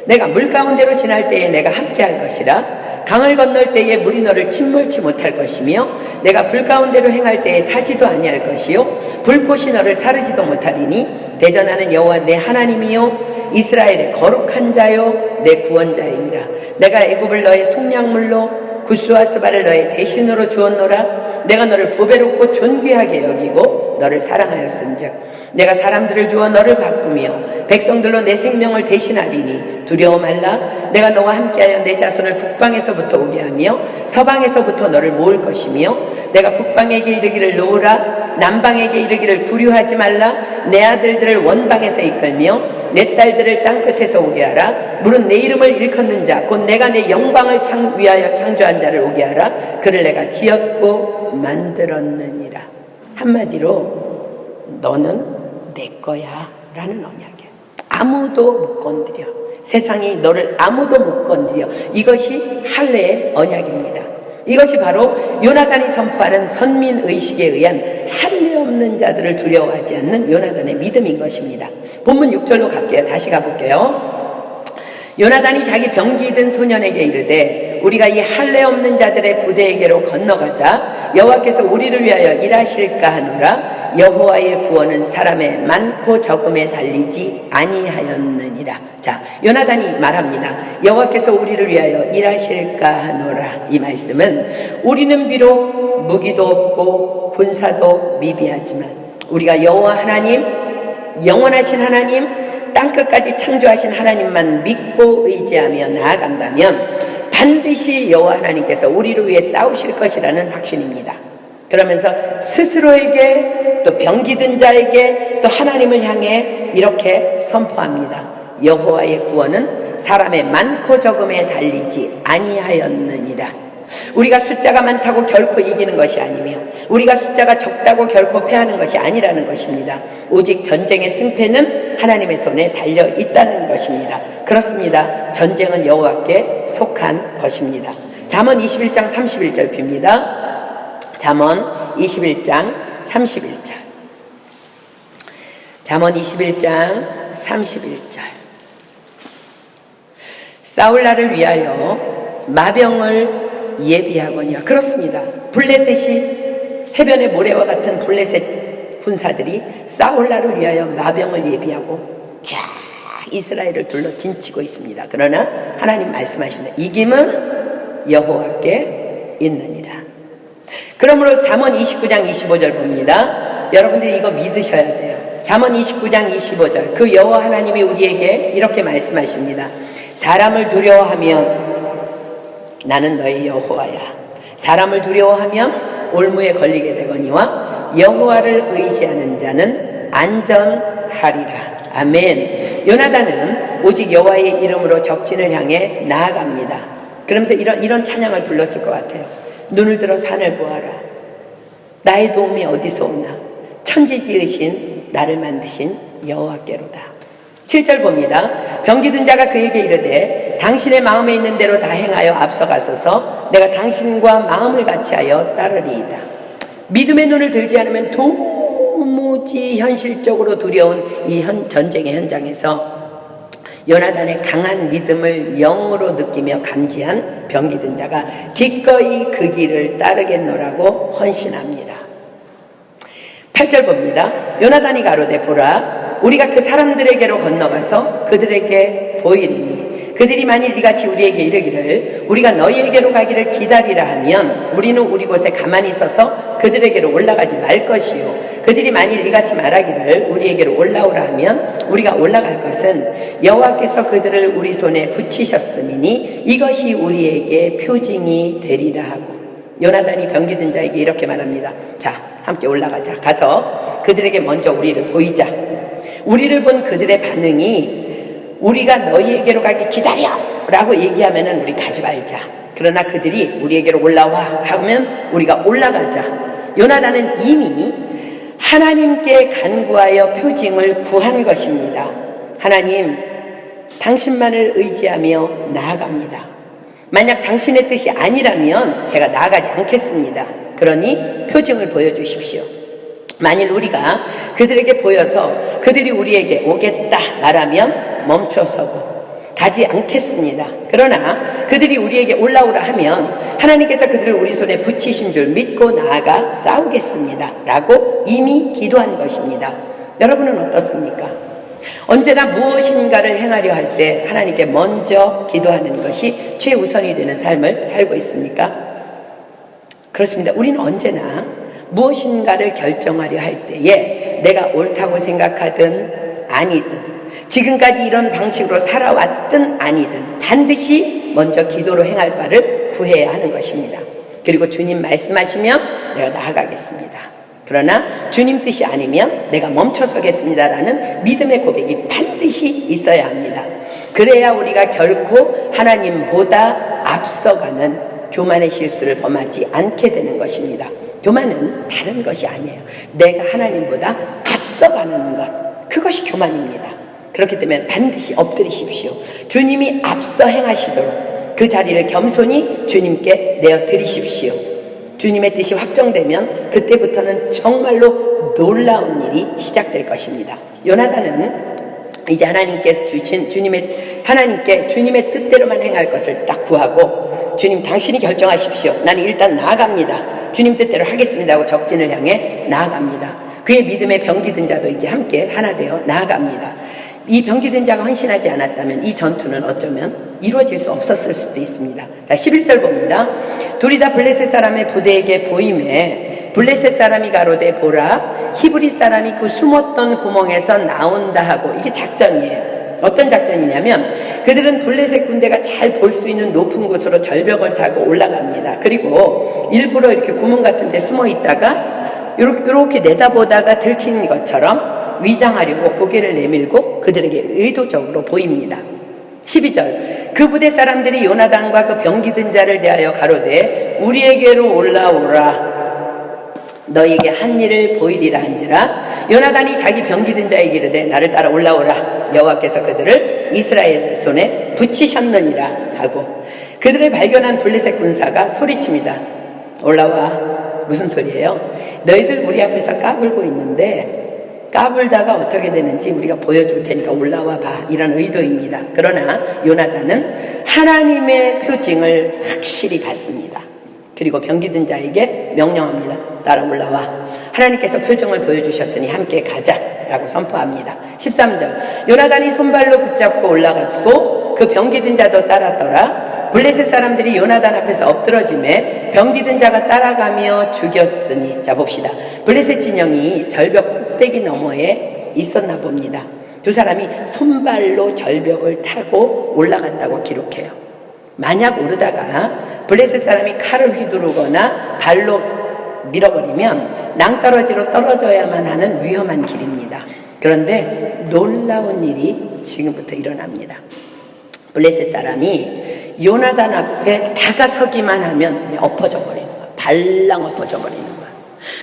내가 물 가운데로 지날 때에 내가 함께할 것이라. 강을 건널 때에 물이 너를 침몰치 못할 것이며 내가 불 가운데로 행할 때에 타지도 아니할 것이요 불꽃이 너를 사르지도 못하리니 대전하는 여호와 내 하나님이요 이스라엘의 거룩한 자요 내 구원자이니라. 내가 애굽을 너의 속량물로 구스와 스바를 너의 대신으로 주었노라. 내가 너를 보배롭고 존귀하게 여기고 너를 사랑하였은즉 내가 사람들을 주어 너를 바꾸며 백성들로 내 생명을 대신하리니 두려워 말라. 내가 너와 함께하여 내 자손을 북방에서부터 오게 하며 서방에서부터 너를 모을 것이며 내가 북방에게 이르기를 놓으라 남방에게 이르기를 구류하지 말라. 내 아들들을 원방에서 이끌며 내 딸들을 땅끝에서 오게 하라. 물은 내 이름을 일컫는 자 곧 내가 내 영광을 위하여 창조한 자를 오게 하라. 그를 내가 지었고 만들었느니라. 한마디로 너는 내 거야 라는 언약이야. 아무도 못 건드려. 세상이 너를 아무도 못 건드려. 이것이 할례의 언약입니다. 이것이 바로 요나단이 선포하는 선민의식에 의한 할례 없는 자들을 두려워하지 않는 요나단의 믿음인 것입니다. 본문 6절로 갈게요. 다시 가볼게요. 요나단이 자기 병기 든 소년에게 이르되 우리가 이 할례 없는 자들의 부대에게로 건너가자. 여호와께서 우리를 위하여 일하실까 하노라. 여호와의 구원은 사람의 많고 적음에 달리지 아니하였느니라. 자, 요나단이 말합니다. 여호와께서 우리를 위하여 일하실까 하노라. 이 말씀은 우리는 비록 무기도 없고 군사도 미비하지만 우리가 여호와 하나님, 영원하신 하나님, 땅끝까지 창조하신 하나님만 믿고 의지하며 나아간다면 반드시 여호와 하나님께서 우리를 위해 싸우실 것이라는 확신입니다. 그러면서 스스로에게 또 병기든 자에게 또 하나님을 향해 이렇게 선포합니다. 여호와의 구원은 사람의 많고 적음에 달리지 아니하였느니라. 우리가 숫자가 많다고 결코 이기는 것이 아니며 우리가 숫자가 적다고 결코 패하는 것이 아니라는 것입니다. 오직 전쟁의 승패는 하나님의 손에 달려 있다는 것입니다. 그렇습니다. 전쟁은 여호와께 속한 것입니다. 잠언 21장 31절 빕니다. 잠언 21장 31절. 잠언 21장 31절. 싸울 날을 위하여 마병을 예비하거니와. 그렇습니다. 블레셋이 해변의 모래와 같은 블레셋 군사들이 싸울 날을 위하여 마병을 예비하고 쫙 이스라엘을 둘러 진치고 있습니다. 그러나 하나님 말씀하십니다. 이김은 여호와께 있느니라. 그러므로 잠언 29장 25절 봅니다. 여러분들이 이거 믿으셔야 돼요. 잠언 29장 25절. 그 여호와 하나님이 우리에게 이렇게 말씀하십니다. 사람을 두려워하면 나는 너의 여호와야. 사람을 두려워하면 올무에 걸리게 되거니와 여호와를 의지하는 자는 안전하리라. 아멘. 요나단은 오직 여호와의 이름으로 적진을 향해 나아갑니다. 그러면서 이런 찬양을 불렀을 것 같아요. 눈을 들어 산을 보아라. 나의 도움이 어디서 오나? 천지 지으신 나를 만드신 여호와께로다. 7절 봅니다. 병기든 자가 그에게 이르되 당신의 마음에 있는 대로 다 행하여 앞서가소서. 내가 당신과 마음을 같이하여 따르리이다. 믿음의 눈을 들지 않으면 도무지 현실적으로 두려운 이 전쟁의 현장에서 요나단의 강한 믿음을 영으로 느끼며 감지한 병기든 자가 기꺼이 그 길을 따르겠노라고 헌신합니다. 8절 봅니다. 요나단이 가로되 보라, 우리가 그 사람들에게로 건너가서 그들에게 보이리니 그들이 만일 이같이 우리에게 이르기를 우리가 너희에게로 가기를 기다리라 하면 우리는 우리 곳에 가만히 서서 그들에게로 올라가지 말 것이요, 그들이 만일 이같이 말하기를 우리에게로 올라오라 하면 우리가 올라갈 것은 여호와께서 그들을 우리 손에 붙이셨음이니 이것이 우리에게 표징이 되리라 하고, 요나단이 병기든 자에게 이렇게 말합니다. 자, 함께 올라가자. 가서 그들에게 먼저 우리를 보이자. 우리를 본 그들의 반응이 우리가 너희에게로 가기 기다려 라고 얘기하면은 우리 가지 말자. 그러나 그들이 우리에게로 올라와 하면 우리가 올라가자. 요나단은 이미 하나님께 간구하여 표징을 구한 것입니다. 하나님, 당신만을 의지하며 나아갑니다. 만약 당신의 뜻이 아니라면 제가 나아가지 않겠습니다. 그러니 표징을 보여주십시오. 만일 우리가 그들에게 보여서 그들이 우리에게 오겠다 말하면 멈춰서고 가지 않겠습니다. 그러나 그들이 우리에게 올라오라 하면 하나님께서 그들을 우리 손에 붙이신 줄 믿고 나아가 싸우겠습니다 라고 이미 기도한 것입니다. 여러분은 어떻습니까? 언제나 무엇인가를 행하려 할 때 하나님께 먼저 기도하는 것이 최우선이 되는 삶을 살고 있습니까? 그렇습니다. 우리는 언제나 무엇인가를 결정하려 할 때에 내가 옳다고 생각하든 아니든 지금까지 이런 방식으로 살아왔든 아니든 반드시 먼저 기도로 행할 바를 구해야 하는 것입니다. 그리고 주님 말씀하시면 내가 나아가겠습니다. 그러나 주님 뜻이 아니면 내가 멈춰서겠습니다라는 믿음의 고백이 반드시 있어야 합니다. 그래야 우리가 결코 하나님보다 앞서가는 교만의 실수를 범하지 않게 되는 것입니다. 교만은 다른 것이 아니에요. 내가 하나님보다 앞서가는 것, 그것이 교만입니다. 그렇기 때문에 반드시 엎드리십시오. 주님이 앞서 행하시도록 그 자리를 겸손히 주님께 내어드리십시오. 주님의 뜻이 확정되면 그때부터는 정말로 놀라운 일이 시작될 것입니다. 요나단은 이제 하나님께 주신 주님의 뜻대로만 행할 것을 딱 구하고, 주님 당신이 결정하십시오. 나는 일단 나아갑니다. 주님 뜻대로 하겠습니다 하고 적진을 향해 나아갑니다. 그의 믿음의 병기든 자도 이제 함께 하나 되어 나아갑니다. 이 병기든 자가 헌신하지 않았다면 이 전투는 어쩌면 이루어질 수 없었을 수도 있습니다. 자, 11절 봅니다. 둘이 다 블레셋 사람의 부대에게 보임에 블레셋 사람이 가로되 보라, 히브리 사람이 그 숨었던 구멍에서 나온다 하고. 이게 작전이에요. 어떤 작전이냐면 그들은 블레셋 군대가 잘 볼 수 있는 높은 곳으로 절벽을 타고 올라갑니다. 그리고 일부러 이렇게 구멍 같은 데 숨어 있다가 이렇게 내다보다가 들킨 것처럼 위장하려고 고개를 내밀고 그들에게 의도적으로 보입니다. 12절, 그 부대 사람들이 요나단과 그 병기든 자를 대하여 가로되 우리에게로 올라오라, 너희에게 한 일을 보이리라 한지라. 요나단이 자기 병기든 자에게 이르되 나를 따라 올라오라, 여호와께서 그들을 이스라엘 손에 붙이셨느니라 하고. 그들을 발견한 블레셋 군사가 소리칩니다. 올라와. 무슨 소리예요? 너희들 우리 앞에서 까불고 있는데 까불다가 어떻게 되는지 우리가 보여줄 테니까 올라와 봐, 이런 의도입니다. 그러나 요나단은 하나님의 표징을 확실히 받습니다. 그리고 병기든 자에게 명령합니다. 따라 올라와. 하나님께서 표징을 보여주셨으니 함께 가자 라고 선포합니다. 13절, 요나단이 손발로 붙잡고 올라갔고 그 병기든 자도 따랐더라. 블레셋 사람들이 요나단 앞에서 엎드러짐에 병기든 자가 따라가며 죽였으니. 자, 봅시다. 블레셋 진영이 절벽 꼭대기 너머에 있었나 봅니다. 두 사람이 손발로 절벽을 타고 올라간다고 기록해요. 만약 오르다가 블레셋 사람이 칼을 휘두르거나 발로 밀어버리면 낭떠러지로 떨어져야만 하는 위험한 길입니다. 그런데 놀라운 일이 지금부터 일어납니다. 블레셋 사람이 요나단 앞에 다가서기만 하면 엎어져 버리는 거야. 발랑 엎어져 버리는 거야.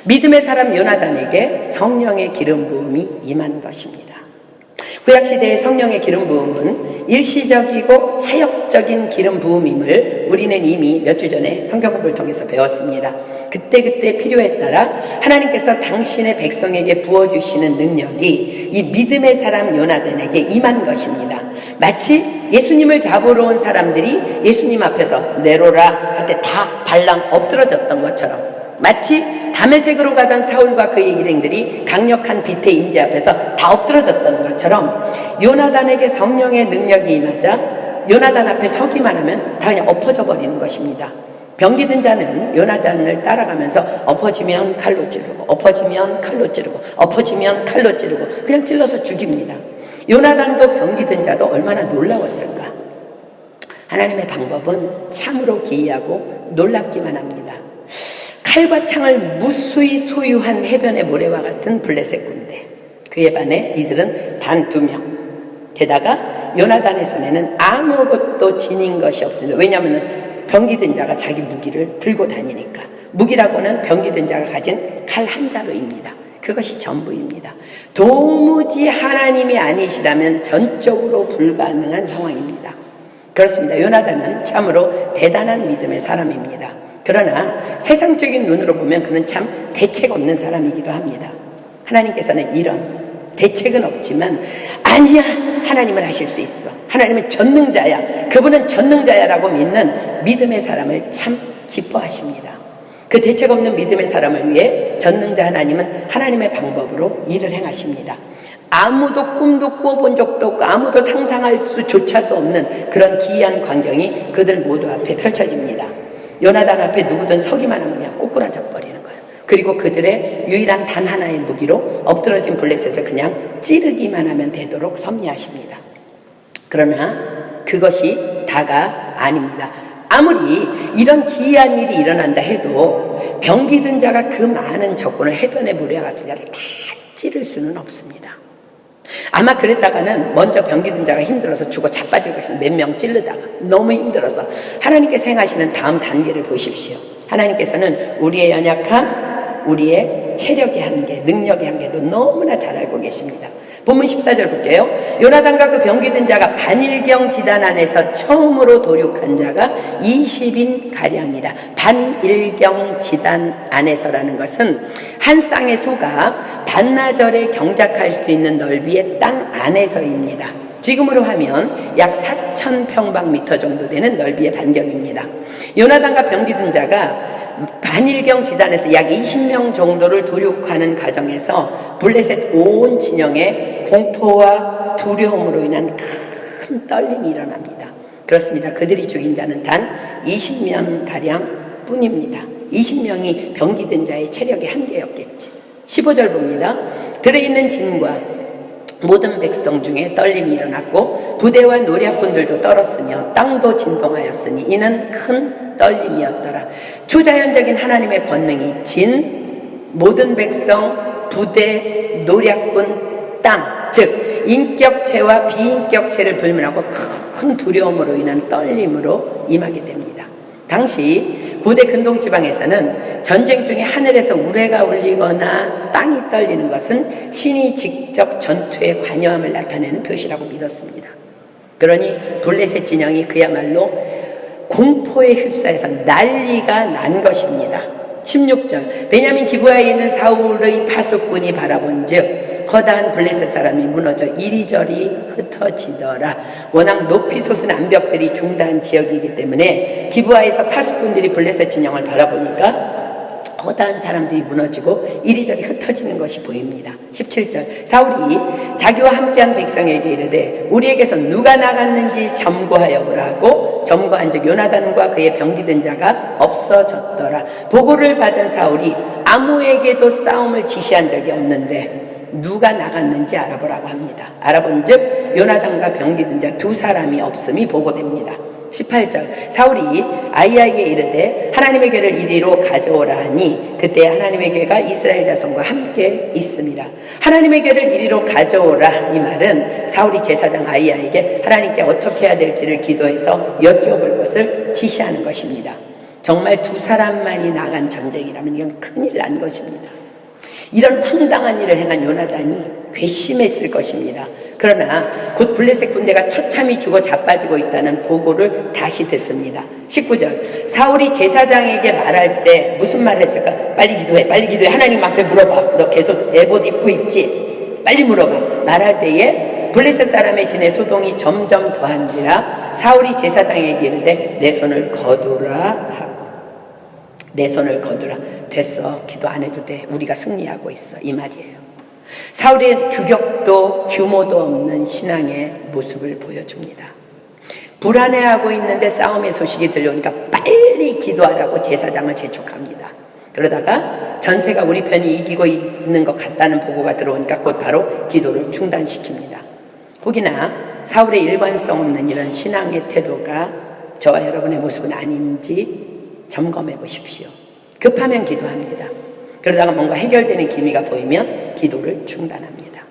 믿음의 사람 요나단에게 성령의 기름 부음이 임한 것입니다. 구약시대의 성령의 기름 부음은 일시적이고 사역적인 기름 부음임을 우리는 이미 몇 주 전에 성경 공부를 통해서 배웠습니다. 그때그때 필요에 따라 하나님께서 당신의 백성에게 부어주시는 능력이 이 믿음의 사람 요나단에게 임한 것입니다. 마치 예수님을 잡으러 온 사람들이 예수님 앞에서 내로라 할 때 다 발랑 엎드러졌던 것처럼, 마치 다메섹으로 가던 사울과 그의 일행들이 강력한 빛의 임재 앞에서 다 엎드러졌던 것처럼 요나단에게 성령의 능력이 임하자 요나단 앞에 서기만 하면 다 그냥 엎어져 버리는 것입니다. 병기든 자는 요나단을 따라가면서 엎어지면 칼로 찌르고 엎어지면 칼로 찌르고 엎어지면 칼로 찌르고 그냥 찔러서 죽입니다. 요나단도 병기든 자도 얼마나 놀라웠을까. 하나님의 방법은 참으로 기이하고 놀랍기만 합니다. 칼과 창을 무수히 소유한 해변의 모래와 같은 블레셋 군대, 그에 반해 이들은 단 2명. 게다가 요나단의 손에는 아무것도 지닌 것이 없습니다. 왜냐하면 병기든 자가 자기 무기를 들고 다니니까. 무기라고는 병기든 자가 가진 칼 한 자루입니다. 그것이 전부입니다. 도무지 하나님이 아니시라면 전적으로 불가능한 상황입니다. 그렇습니다. 요나단은 참으로 대단한 믿음의 사람입니다. 그러나 세상적인 눈으로 보면 그는 참 대책 없는 사람이기도 합니다. 하나님께서는 이런 대책은 없지만 아니야, 하나님은 하실 수 있어, 하나님은 전능자야, 그분은 전능자야라고 믿는 믿음의 사람을 참 기뻐하십니다. 그 대책 없는 믿음의 사람을 위해 전능자 하나님은 하나님의 방법으로 일을 행하십니다. 아무도 꿈도 꾸어본 적도 없고 아무도 상상할 수조차도 없는 그런 기이한 광경이 그들 모두 앞에 펼쳐집니다. 요나단 앞에 누구든 서기만 하면 그냥 꼬꾸라져 버리는 거예요. 그리고 그들의 유일한 단 하나의 무기로 엎드러진 블레셋을 그냥 찌르기만 하면 되도록 섭리하십니다. 그러나 그것이 다가 아닙니다. 아무리 이런 기이한 일이 일어난다 해도 병기든 자가 그 많은 적군을 해변의 모래와 같은 자를 다 찌를 수는 없습니다. 아마 그랬다가는 먼저 병기든 자가 힘들어서 죽어 자빠질 것입니다. 몇 명 찌르다가 너무 힘들어서. 하나님께서 행하시는 다음 단계를 보십시오. 하나님께서는 우리의 연약함, 우리의 체력의 한계, 능력의 한계도 너무나 잘 알고 계십니다. 본문 14절 볼게요. 요나단과 그 병기든 자가 반일경 지단 안에서 처음으로 도륙한 자가 20인 가량이라. 반일경 지단 안에서라는 것은 한 쌍의 소가 반나절에 경작할 수 있는 넓이의 땅 안에서입니다. 지금으로 하면 약 4,000평방미터 정도 되는 넓이의 반경입니다. 요나단과 병기든 자가 반일경 지단에서 약 20명 정도를 도륙하는 과정에서 블레셋 온 진영에 공포와 두려움으로 인한 큰 떨림이 일어납니다. 그렇습니다. 그들이 죽인 자는 단 20명 가량 뿐입니다. 20명이 병기든 자의 체력의 한계였겠지. 15절 봅니다. 들어있는 진과 모든 백성 중에 떨림이 일어났고 부대와 노략군들도 떨었으며 땅도 진동하였으니 이는 큰 떨림이었더라. 초자연적인 하나님의 권능이 진, 모든 백성, 부대, 노략군, 땅, 즉 인격체와 비인격체를 불문하고 큰 두려움으로 인한 떨림으로 임하게 됩니다. 당시 고대 근동지방에서는 전쟁 중에 하늘에서 우레가 울리거나 땅이 떨리는 것은 신이 직접 전투에 관여함을 나타내는 표시라고 믿었습니다. 그러니 블레셋 진영이 그야말로 공포에 휩싸여서 난리가 난 것입니다. 16절 베냐민 기브아에 있는 사울의 파수꾼이 바라본 즉 거대한 블레셋 사람이 무너져 이리저리 흩어지더라. 워낙 높이 솟은 암벽들이 중대한 지역이기 때문에 기브아에서 파수꾼들이 블레셋 진영을 바라보니까 거대한 사람들이 무너지고 이리저리 흩어지는 것이 보입니다. 17절 사울이 자기와 함께한 백성에게 이르되 우리에게서 누가 나갔는지 점거하여 보라고 점거한 즉 요나단과 그의 병기든 자가 없어졌더라. 보고를 받은 사울이 아무에게도 싸움을 지시한 적이 없는데 누가 나갔는지 알아보라고 합니다. 알아본 즉 요나단과 병기든 자 두 사람이 없음이 보고됩니다. 18절 사울이 아히야에게 이르되 하나님의 궤를 이리로 가져오라 하니 그때 하나님의 궤가 이스라엘 자손과 함께 있음이라. 하나님의 궤를 이리로 가져오라 이 말은 사울이 제사장 아히야에게 하나님께 어떻게 해야 될지를 기도해서 여쭈어볼 것을 지시하는 것입니다. 정말 두 사람만이 나간 전쟁이라면 이건 큰일 난 것입니다. 이런 황당한 일을 행한 요나단이 괘씸했을 것입니다. 그러나 곧 블레셋 군대가 처참히 죽어 자빠지고 있다는 보고를 다시 듣습니다. 19절 사울이 제사장에게 말할 때 무슨 말을 했을까? 빨리 기도해 하나님 앞에 물어봐. 너 계속 에봇 입고 있지? 빨리 물어봐. 말할 때에 블레셋 사람의 진에 소동이 점점 더한지라 사울이 제사장에게 이르되 내 손을 거두라 하고 내 손을 거두라. 됐어, 기도 안 해도 돼, 우리가 승리하고 있어, 이 말이에요. 사울의 규격도 규모도 없는 신앙의 모습을 보여줍니다. 불안해하고 있는데 싸움의 소식이 들려오니까 빨리 기도하라고 제사장을 재촉합니다. 그러다가 전세가 우리 편이 이기고 있는 것 같다는 보고가 들어오니까 곧 바로 기도를 중단시킵니다. 혹이나 사울의 일관성 없는 이런 신앙의 태도가 저와 여러분의 모습은 아닌지 점검해 보십시오. 급하면 기도합니다. 그러다가 뭔가 해결되는 기미가 보이면 기도를 중단합니다.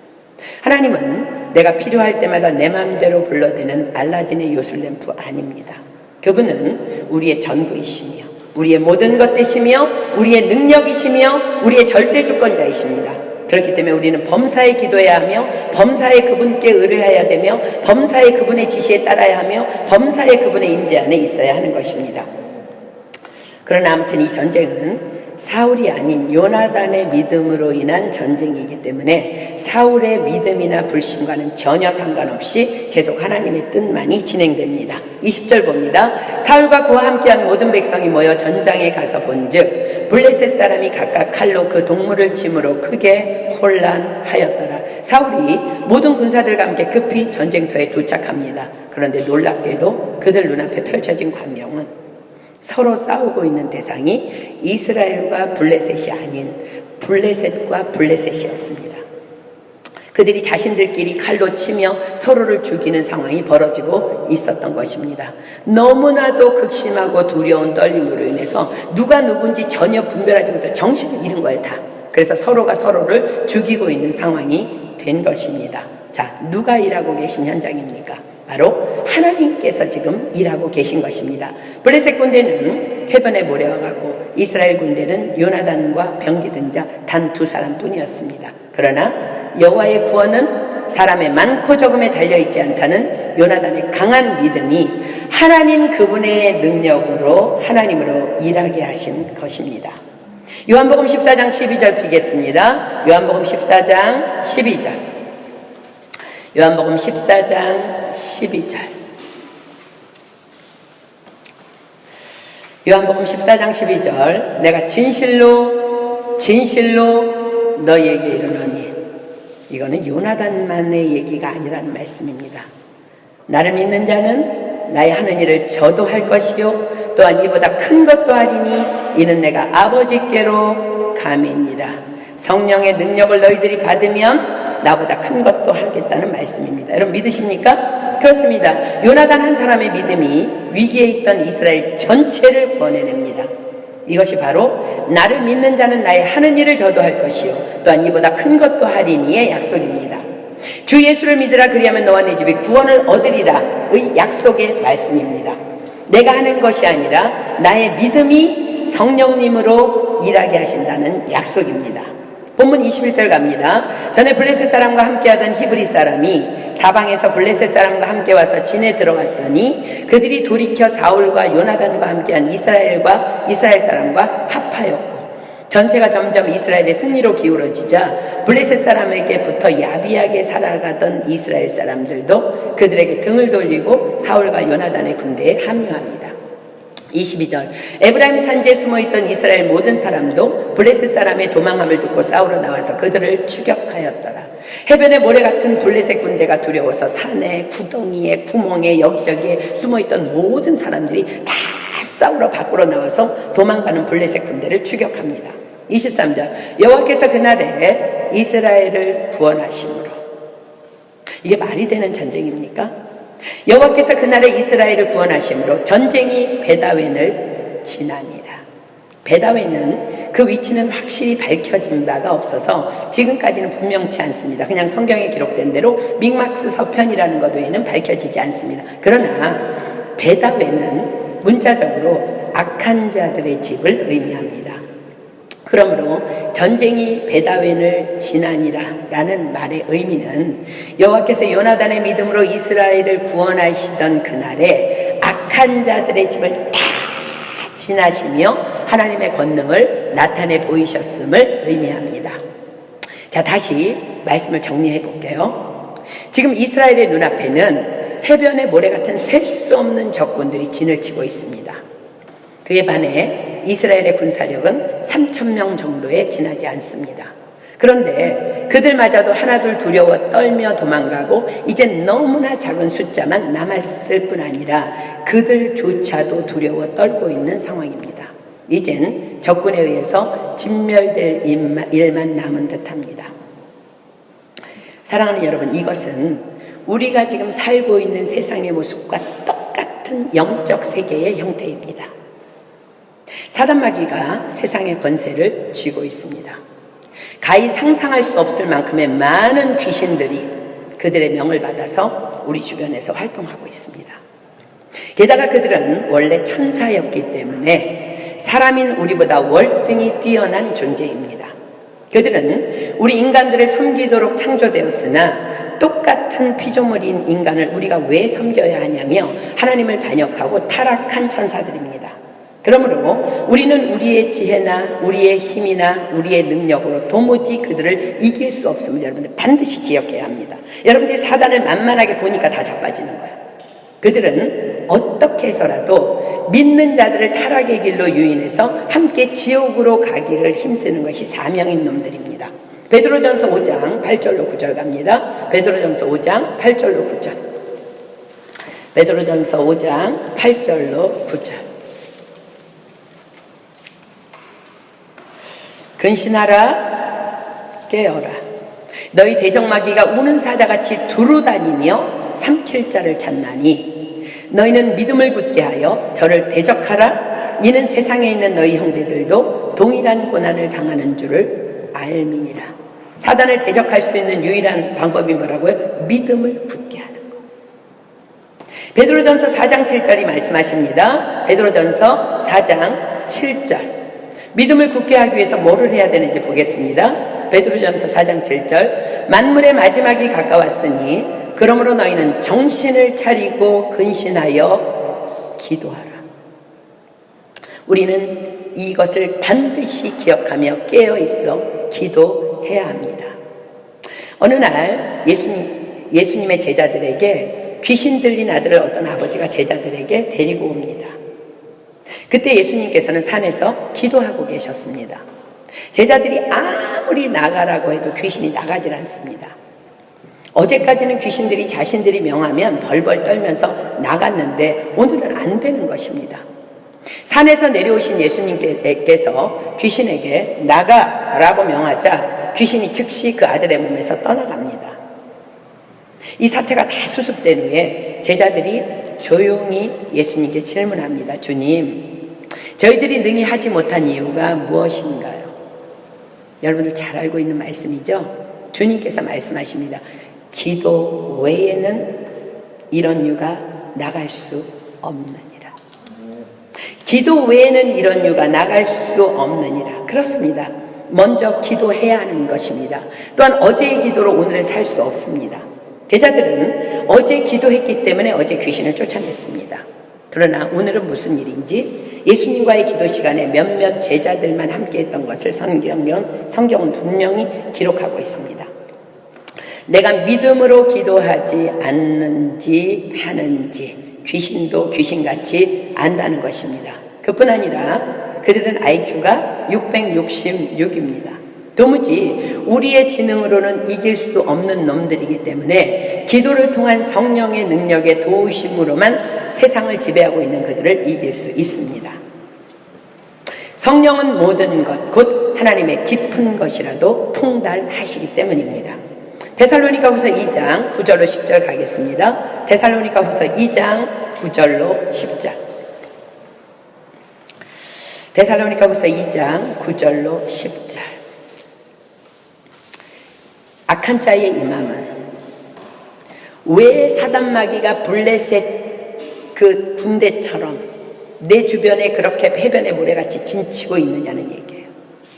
하나님은 내가 필요할 때마다 내 마음대로 불러대는 알라딘의 요술램프 아닙니다. 그분은 우리의 전부이시며 우리의 모든 것 되시며 우리의 능력이시며 우리의 절대 주권자이십니다. 그렇기 때문에 우리는 범사에 기도해야 하며 범사에 그분께 의뢰해야 되며 범사에 그분의 지시에 따라야 하며 범사에 그분의 임재 안에 있어야 하는 것입니다. 그러나 아무튼 이 전쟁은 사울이 아닌 요나단의 믿음으로 인한 전쟁이기 때문에 사울의 믿음이나 불신과는 전혀 상관없이 계속 하나님의 뜻만이 진행됩니다. 20절 봅니다. 사울과 그와 함께한 모든 백성이 모여 전장에 가서 본즉 블레셋 사람이 각각 칼로 그 동물을 침으로 크게 혼란하였더라. 사울이 모든 군사들과 함께 급히 전쟁터에 도착합니다. 그런데 놀랍게도 그들 눈앞에 펼쳐진 광경은 서로 싸우고 있는 대상이 이스라엘과 블레셋이 아닌 블레셋과 블레셋이었습니다. 그들이 자신들끼리 칼로 치며 서로를 죽이는 상황이 벌어지고 있었던 것입니다. 너무나도 극심하고 두려운 떨림으로 인해서 누가 누군지 전혀 분별하지 못해 정신을 잃은 거예요, 다. 그래서 서로가 서로를 죽이고 있는 상황이 된 것입니다. 자, 누가 일하고 계신 현장입니까? 바로 하나님께서 지금 일하고 계신 것입니다. 블레셋 군대는 해변에 모래와가고 이스라엘 군대는 요나단과 병기든 자 단 두 사람뿐이었습니다. 그러나 여호와의 구원은 사람의 많고 적음에 달려있지 않다는 요나단의 강한 믿음이 하나님 그분의 능력으로 하나님으로 일하게 하신 것입니다. 요한복음 14장 12절 피겠습니다. 요한복음 14장 12절 요한복음 14장 12절 요한복음 14장 12절 내가 진실로 너희에게 이르노니 이거는 요나단만의 얘기가 아니라는 말씀입니다. 나를 믿는 자는 나의 하는 일을 저도 할 것이요 또한 이보다 큰 것도 하리니 이는 내가 아버지께로 가매니라. 성령의 능력을 너희들이 받으면 나보다 큰 것도 하겠다는 말씀입니다. 여러분 믿으십니까? 그렇습니다. 요나단 한 사람의 믿음이 위기에 있던 이스라엘 전체를 구원해냅니다. 이것이 바로 나를 믿는 자는 나의 하는 일을 저도 할 것이요 또한 이보다 큰 것도 하리니의 약속입니다. 주 예수를 믿으라 그리하면 너와 내 집이 구원을 얻으리라의 약속의 말씀입니다. 내가 하는 것이 아니라 나의 믿음이 성령님으로 일하게 하신다는 약속입니다. 본문 21절 갑니다. 전에 블레셋 사람과 함께하던 히브리 사람이 사방에서 블레셋 사람과 함께 와서 진에 들어갔더니 그들이 돌이켜 사울과 요나단과 함께한 이스라엘 사람과 합하였고 전세가 점점 이스라엘의 승리로 기울어지자 블레셋 사람에게 붙어 야비하게 살아가던 이스라엘 사람들도 그들에게 등을 돌리고 사울과 요나단의 군대에 합류합니다. 22절 에브라임 산지에 숨어있던 이스라엘 모든 사람도 블레셋 사람의 도망함을 듣고 싸우러 나와서 그들을 추격하였더라. 해변에 모래 같은 블레셋 군대가 두려워서 산에 구덩이에 구멍에 여기저기에 숨어있던 모든 사람들이 다 싸우러 밖으로 나와서 도망가는 블레셋 군대를 추격합니다. 23절 여호와께서 그날에 이스라엘을 구원하심으로. 이게 말이 되는 전쟁입니까? 여호와께서 그날에 이스라엘을 구원하심으로 전쟁이 베다웬을 지나니라. 베다웬은 그 위치는 확실히 밝혀진 바가 없어서 지금까지는 분명치 않습니다. 그냥 성경에 기록된 대로 믹막스 서편이라는 것 외에는 밝혀지지 않습니다. 그러나 베다웬은 문자적으로 악한 자들의 집을 의미합니다. 그러므로 전쟁이 베다웬을 지나니라 라는 말의 의미는 여호와께서 요나단의 믿음으로 이스라엘을 구원하시던 그날에 악한 자들의 집을 다 지나시며 하나님의 권능을 나타내 보이셨음을 의미합니다. 자, 다시 말씀을 정리해 볼게요. 지금 이스라엘의 눈앞에는 해변의 모래 같은 셀 수 없는 적군들이 진을 치고 있습니다. 그에 반해 이스라엘의 군사력은 3,000명 정도에 지나지 않습니다. 그런데 그들마저도 하나둘 두려워 떨며 도망가고 이제 너무나 작은 숫자만 남았을 뿐 아니라 그들조차도 두려워 떨고 있는 상황입니다. 이젠 적군에 의해서 진멸될 일만 남은 듯합니다. 사랑하는 여러분, 이것은 우리가 지금 살고 있는 세상의 모습과 똑같은 영적 세계의 형태입니다. 사단마귀가 세상의 권세를 쥐고 있습니다. 가히 상상할 수 없을 만큼의 많은 귀신들이 그들의 명을 받아서 우리 주변에서 활동하고 있습니다. 게다가 그들은 원래 천사였기 때문에 사람인 우리보다 월등히 뛰어난 존재입니다. 그들은 우리 인간들을 섬기도록 창조되었으나 똑같은 피조물인 인간을 우리가 왜 섬겨야 하냐며 하나님을 반역하고 타락한 천사들입니다. 그러므로 우리는 우리의 지혜나 우리의 힘이나 우리의 능력으로 도무지 그들을 이길 수 없음을 여러분들 반드시 기억해야 합니다. 여러분들이 사단을 만만하게 보니까 다 자빠지는 거예요. 그들은 어떻게 해서라도 믿는 자들을 타락의 길로 유인해서 함께 지옥으로 가기를 힘쓰는 것이 사명인 놈들입니다. 베드로전서 5장 8절로 9절 갑니다. 베드로전서 5장 8절로 9절. 베드로전서 5장 8절로 9절. 근신하라, 깨어라. 너희 대적마귀가 우는 사자같이 두루다니며 삼킬 자를 찾나니 너희는 믿음을 굳게 하여 저를 대적하라. 이는 세상에 있는 너희 형제들도 동일한 고난을 당하는 줄을 알미니라. 사단을 대적할 수 있는 유일한 방법이 뭐라고요? 믿음을 굳게 하는 것. 베드로전서 4장 7절이 말씀하십니다. 베드로전서 4장 7절. 믿음을 굳게 하기 위해서 뭐를 해야 되는지 보겠습니다. 베드로전서 4장 7절. 만물의 마지막이 가까웠으니 그러므로 너희는 정신을 차리고 근신하여 기도하라. 우리는 이것을 반드시 기억하며 깨어있어 기도해야 합니다. 어느 날 예수님의 제자들에게 귀신 들린 아들을 어떤 아버지가 제자들에게 데리고 옵니다. 그때 예수님께서는 산에서 기도하고 계셨습니다. 제자들이 아무리 나가라고 해도 귀신이 나가질 않습니다. 어제까지는 귀신들이 자신들이 명하면 벌벌 떨면서 나갔는데 오늘은 안 되는 것입니다. 산에서 내려오신 예수님께서 귀신에게 나가라고 명하자 귀신이 즉시 그 아들의 몸에서 떠나갑니다. 이 사태가 다 수습된 후에 제자들이 조용히 예수님께 질문합니다. 주님, 저희들이 능히 하지 못한 이유가 무엇인가요? 여러분들 잘 알고 있는 말씀이죠? 주님께서 말씀하십니다. 기도 외에는 이런 유가 나갈 수 없느니라. 기도 외에는 이런 유가 나갈 수 없느니라. 그렇습니다. 먼저 기도해야 하는 것입니다. 또한 어제의 기도로 오늘을 살 수 없습니다. 제자들은 어제 기도했기 때문에 어제 귀신을 쫓아냈습니다. 그러나 오늘은 무슨 일인지 예수님과의 기도 시간에 몇몇 제자들만 함께했던 것을 성경은 분명히 기록하고 있습니다. 내가 믿음으로 기도하지 않는지 하는지 귀신도 귀신같이 안다는 것입니다. 그뿐 아니라 그들은 IQ가 666입니다. 도무지 우리의 지능으로는 이길 수 없는 놈들이기 때문에 기도를 통한 성령의 능력의 도우심으로만 세상을 지배하고 있는 그들을 이길 수 있습니다. 성령은 모든 것, 곧 하나님의 깊은 것이라도 풍달하시기 때문입니다. 데살로니가후서 2장 9절로 10절 가겠습니다. 데살로니가후서 2장 9절로 10절. 데살로니가후서 2장 9절로 10절. 악한 자의 임함은 왜 사단마귀가 블레셋 그 군대처럼 내 주변에 그렇게 해변의 모래같이 진치고 있느냐는 얘기예요.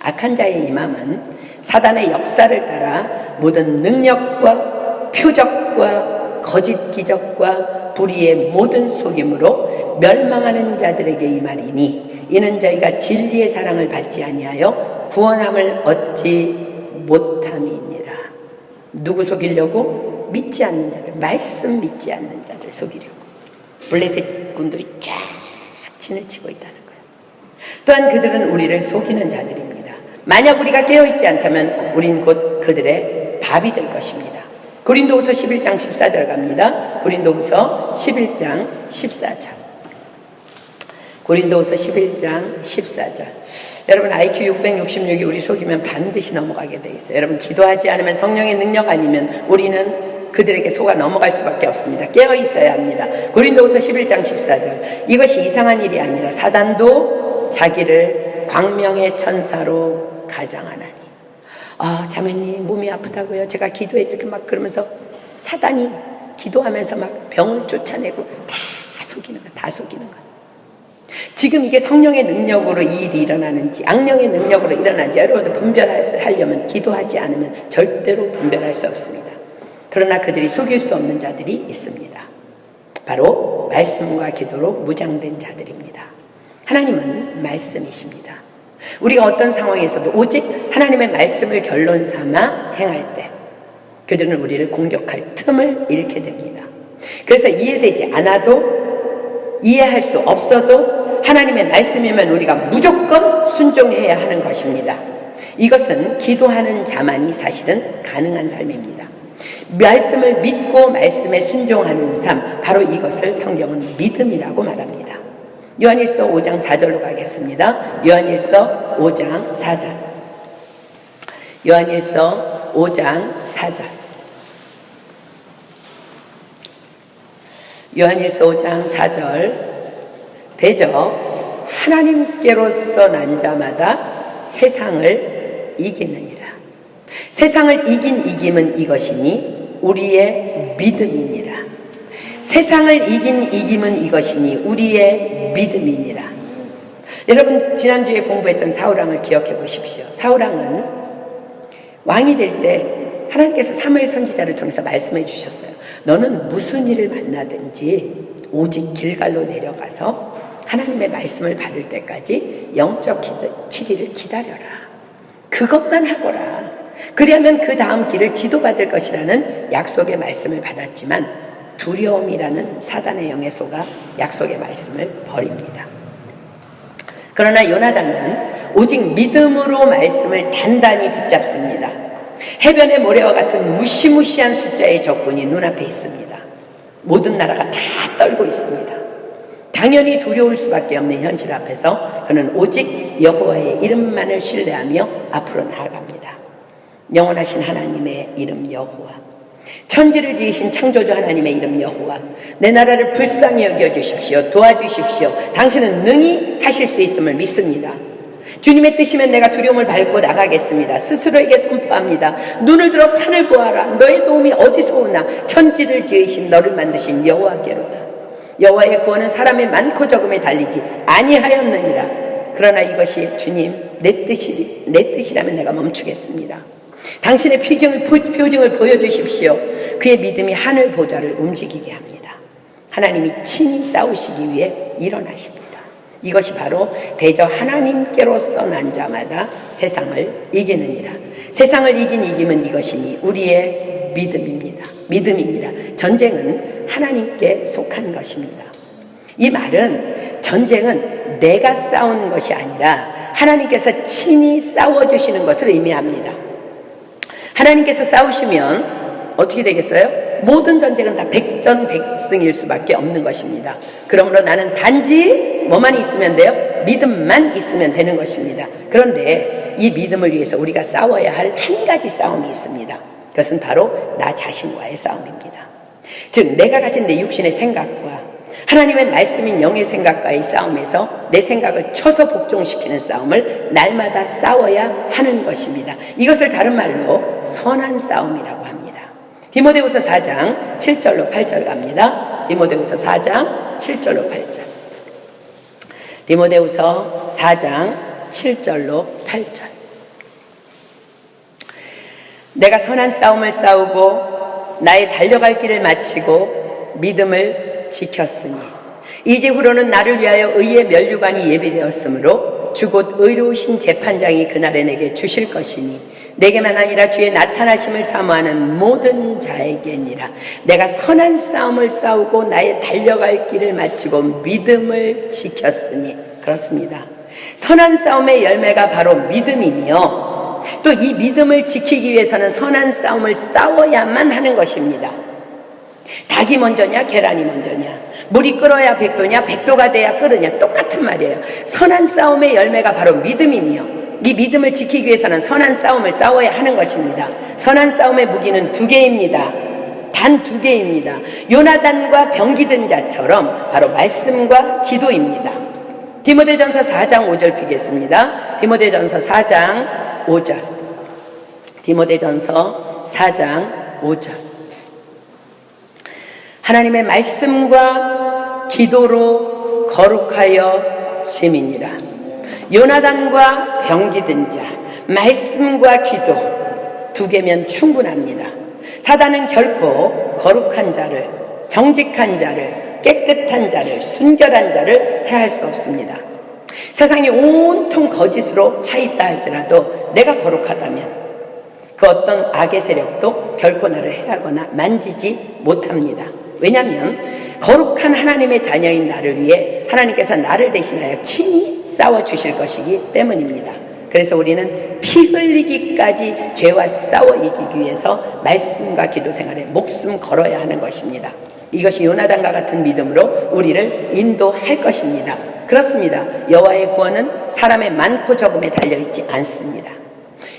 악한 자의 임함은 사단의 역사를 따라 모든 능력과 표적과 거짓 기적과 불의의 모든 속임으로 멸망하는 자들에게 임하리니 이는 저희가 진리의 사랑을 받지 아니하여 구원함을 얻지 못함이니라. 누구 속이려고? 믿지 않는 자들, 말씀 믿지 않는 자들 속이려고. 블레셋 군들이 쫙 진을 치고 있다는 거예요. 또한 그들은 우리를 속이는 자들입니다. 만약 우리가 깨어있지 않다면 우린 곧 그들의 밥이 될 것입니다. 고린도후서 11장 14절 갑니다. 고린도후서 11장 14절. 고린도후서 11장 14절. 여러분 IQ 666이 우리 속이면 반드시 넘어가게 돼 있어요. 여러분 기도하지 않으면 성령의 능력 아니면 우리는 그들에게 속아 넘어갈 수밖에 없습니다. 깨어 있어야 합니다. 고린도후서 11장 14절. 이것이 이상한 일이 아니라 사단도 자기를 광명의 천사로 가장하나니. 자매님 몸이 아프다고요. 제가 기도해 이렇게 막 그러면서 사단이 기도하면서 막 병을 쫓아내고 다 속이는 거야. 다 속이는 거야. 지금 이게 성령의 능력으로 이 일이 일어나는지 악령의 능력으로 일어나는지 여러분들 분별하려면 기도하지 않으면 절대로 분별할 수 없습니다. 그러나 그들이 속일 수 없는 자들이 있습니다. 바로 말씀과 기도로 무장된 자들입니다. 하나님은 말씀이십니다. 우리가 어떤 상황에서도 오직 하나님의 말씀을 결론 삼아 행할 때 그들은 우리를 공격할 틈을 잃게 됩니다. 그래서 이해되지 않아도 이해할 수 없어도 하나님의 말씀이면 우리가 무조건 순종해야 하는 것입니다. 이것은 기도하는 자만이 사실은 가능한 삶입니다. 말씀을 믿고 말씀에 순종하는 삶, 바로 이것을 성경은 믿음이라고 말합니다. 요한일서 5장 4절로 가겠습니다. 요한일서 5장 4절. 요한일서 5장 4절. 요한일서 5장 4절. 대저 하나님께로서 난 자마다 세상을 이기느니라. 세상을 이긴 이김은 이것이니 우리의 믿음이니라. 세상을 이긴 이김은 이것이니 우리의 믿음이니라. 여러분 지난주에 공부했던 사울왕을 기억해 보십시오. 사울왕은 왕이 될 때 하나님께서 사무엘 선지자를 통해서 말씀해 주셨어요. 너는 무슨 일을 만나든지 오직 길갈로 내려가서 하나님의 말씀을 받을 때까지 영적 치리를 기다려라. 그것만 하거라. 그리하면 그 다음 길을 지도받을 것이라는 약속의 말씀을 받았지만 두려움이라는 사단의 영에 속아 약속의 말씀을 버립니다. 그러나 요나단은 오직 믿음으로 말씀을 단단히 붙잡습니다. 해변의 모래와 같은 무시무시한 숫자의 적군이 눈앞에 있습니다. 모든 나라가 다 떨고 있습니다. 당연히 두려울 수밖에 없는 현실 앞에서 그는 오직 여호와의 이름만을 신뢰하며 앞으로 나아갑니다. 영원하신 하나님의 이름 여호와, 천지를 지으신 창조주 하나님의 이름 여호와, 내 나라를 불쌍히 여겨주십시오. 도와주십시오. 당신은 능히 하실 수 있음을 믿습니다. 주님의 뜻이면 내가 두려움을 밟고 나가겠습니다. 스스로에게 선포합니다. 눈을 들어 산을 보아라. 너의 도움이 어디서 오나. 천지를 지으신 너를 만드신 여호와께로다. 여호와의 구원은 사람의 많고 적음에 달리지 아니하였느니라. 그러나 이것이 주님 내 뜻이라면 내가 멈추겠습니다. 당신의 표징을 보여주십시오. 그의 믿음이 하늘 보좌를 움직이게 합니다. 하나님이 친히 싸우시기 위해 일어나십니다. 이것이 바로 대저 하나님께로서 난 자마다 세상을 이기느니라. 세상을 이긴 이김은 이것이니 우리의 믿음입니다. 전쟁은 하나님께 속한 것입니다. 이 말은 전쟁은 내가 싸우는 것이 아니라 하나님께서 친히 싸워주시는 것을 의미합니다. 하나님께서 싸우시면 어떻게 되겠어요? 모든 전쟁은 다 백전백승일 수밖에 없는 것입니다. 그러므로 나는 단지 뭐만 있으면 돼요? 믿음만 있으면 되는 것입니다. 그런데 이 믿음을 위해서 우리가 싸워야 할 한 가지 싸움이 있습니다. 그것은 바로 나 자신과의 싸움입니다. 즉 내가 가진 내 육신의 생각과 하나님의 말씀인 영의 생각과의 싸움에서 내 생각을 쳐서 복종시키는 싸움을 날마다 싸워야 하는 것입니다. 이것을 다른 말로 선한 싸움이라고 합니다. 디모데후서 4장 7절로 8절 갑니다. 디모데후서 4장 7절로 8절. 디모데후서 4장 7절로 8절. 내가 선한 싸움을 싸우고 나의 달려갈 길을 마치고 믿음을 지켰으니 이제후로는 나를 위하여 의의 면류관이 예비되었으므로 주 곧 의로우신 재판장이 그날에 내게 주실 것이니 내게만 아니라 주의 나타나심을 사모하는 모든 자에게니라. 내가 선한 싸움을 싸우고 나의 달려갈 길을 마치고 믿음을 지켰으니. 그렇습니다. 선한 싸움의 열매가 바로 믿음이며 또 이 믿음을 지키기 위해서는 선한 싸움을 싸워야만 하는 것입니다. 닭이 먼저냐 계란이 먼저냐, 물이 끓어야 백도냐 백도가 돼야 끓으냐, 똑같은 말이에요. 선한 싸움의 열매가 바로 믿음이며 이 믿음을 지키기 위해서는 선한 싸움을 싸워야 하는 것입니다. 선한 싸움의 무기는 두 개입니다. 단 두 개입니다. 요나단과 병기든 자처럼 바로 말씀과 기도입니다. 디모데전서 4장 5절 피겠습니다. 디모데전서 4장 5절. 디모데전서 4장 5절. 하나님의 말씀과 기도로 거룩하여 짐이니라. 요나단과 병기든 자, 말씀과 기도 두 개면 충분합니다. 사단은 결코 거룩한 자를, 정직한 자를, 깨끗한 자를, 순결한 자를 해할 수 없습니다. 세상이 온통 거짓으로 차 있다 할지라도 내가 거룩하다면 그 어떤 악의 세력도 결코 나를 해하거나 만지지 못합니다. 왜냐하면 거룩한 하나님의 자녀인 나를 위해 하나님께서 나를 대신하여 친히 싸워주실 것이기 때문입니다. 그래서 우리는 피 흘리기까지 죄와 싸워 이기기 위해서 말씀과 기도 생활에 목숨 걸어야 하는 것입니다. 이것이 요나단과 같은 믿음으로 우리를 인도할 것입니다. 그렇습니다. 여호와의 구원은 사람의 많고 적음에 달려있지 않습니다.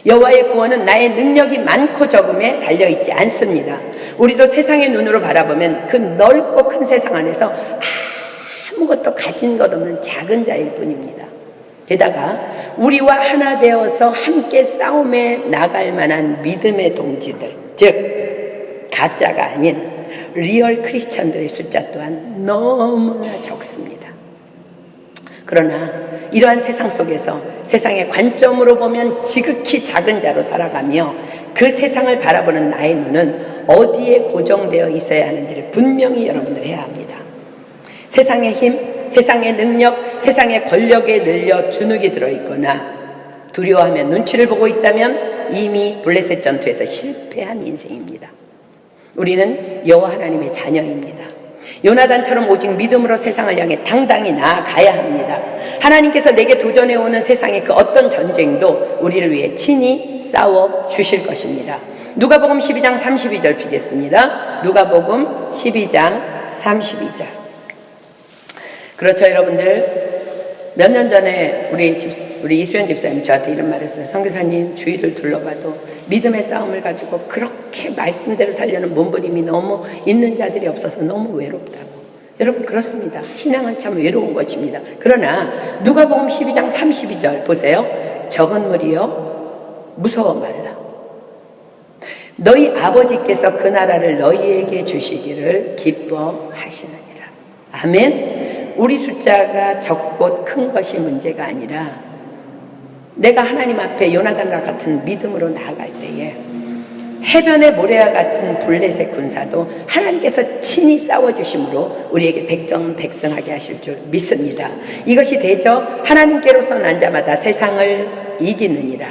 여호와의 구원은 나의 능력이 많고 적음에 달려있지 않습니다. 우리도 세상의 눈으로 바라보면 그 넓고 큰 세상 안에서 아무것도 가진 것 없는 작은 자일 뿐입니다. 게다가 우리와 하나 되어서 함께 싸움에 나갈 만한 믿음의 동지들, 즉 가짜가 아닌 리얼 크리스천들의 숫자 또한 너무나 적습니다. 그러나 이러한 세상 속에서 세상의 관점으로 보면 지극히 작은 자로 살아가며 그 세상을 바라보는 나의 눈은 어디에 고정되어 있어야 하는지를 분명히 여러분들 해야 합니다. 세상의 힘, 세상의 능력, 세상의 권력에 늘려 주눅이 들어있거나 두려워하며 눈치를 보고 있다면 이미 블레셋 전투에서 실패한 인생입니다. 우리는 여호와 하나님의 자녀입니다. 요나단처럼 오직 믿음으로 세상을 향해 당당히 나아가야 합니다. 하나님께서 내게 도전해오는 세상의 그 어떤 전쟁도 우리를 위해 친히 싸워 주실 것입니다. 누가복음 12장 32절 피겠습니다. 누가복음 12장 32절. 그렇죠, 여러분들. 몇 년 전에 우리 이수연 집사님 저한테 이런 말을 했어요. 선교사님, 주위를 둘러봐도 믿음의 싸움을 가지고 그렇게 말씀대로 살려는 몸부림이 너무 있는 자들이 없어서 너무 외롭다고. 여러분, 그렇습니다. 신앙은 참 외로운 것입니다. 그러나 누가복음 12장 32절 보세요. 적은 무리여 무서워 말라. 너희 아버지께서 그 나라를 너희에게 주시기를 기뻐하시느니라. 아멘. 우리 숫자가 적고 큰 것이 문제가 아니라 내가 하나님 앞에 요나단과 같은 믿음으로 나아갈 때에 해변의 모래와 같은 블레셋 군사도 하나님께서 친히 싸워주심으로 우리에게 백전백승하게 하실 줄 믿습니다. 이것이 되죠. 하나님께로서 난 자마다 세상을 이기느니라.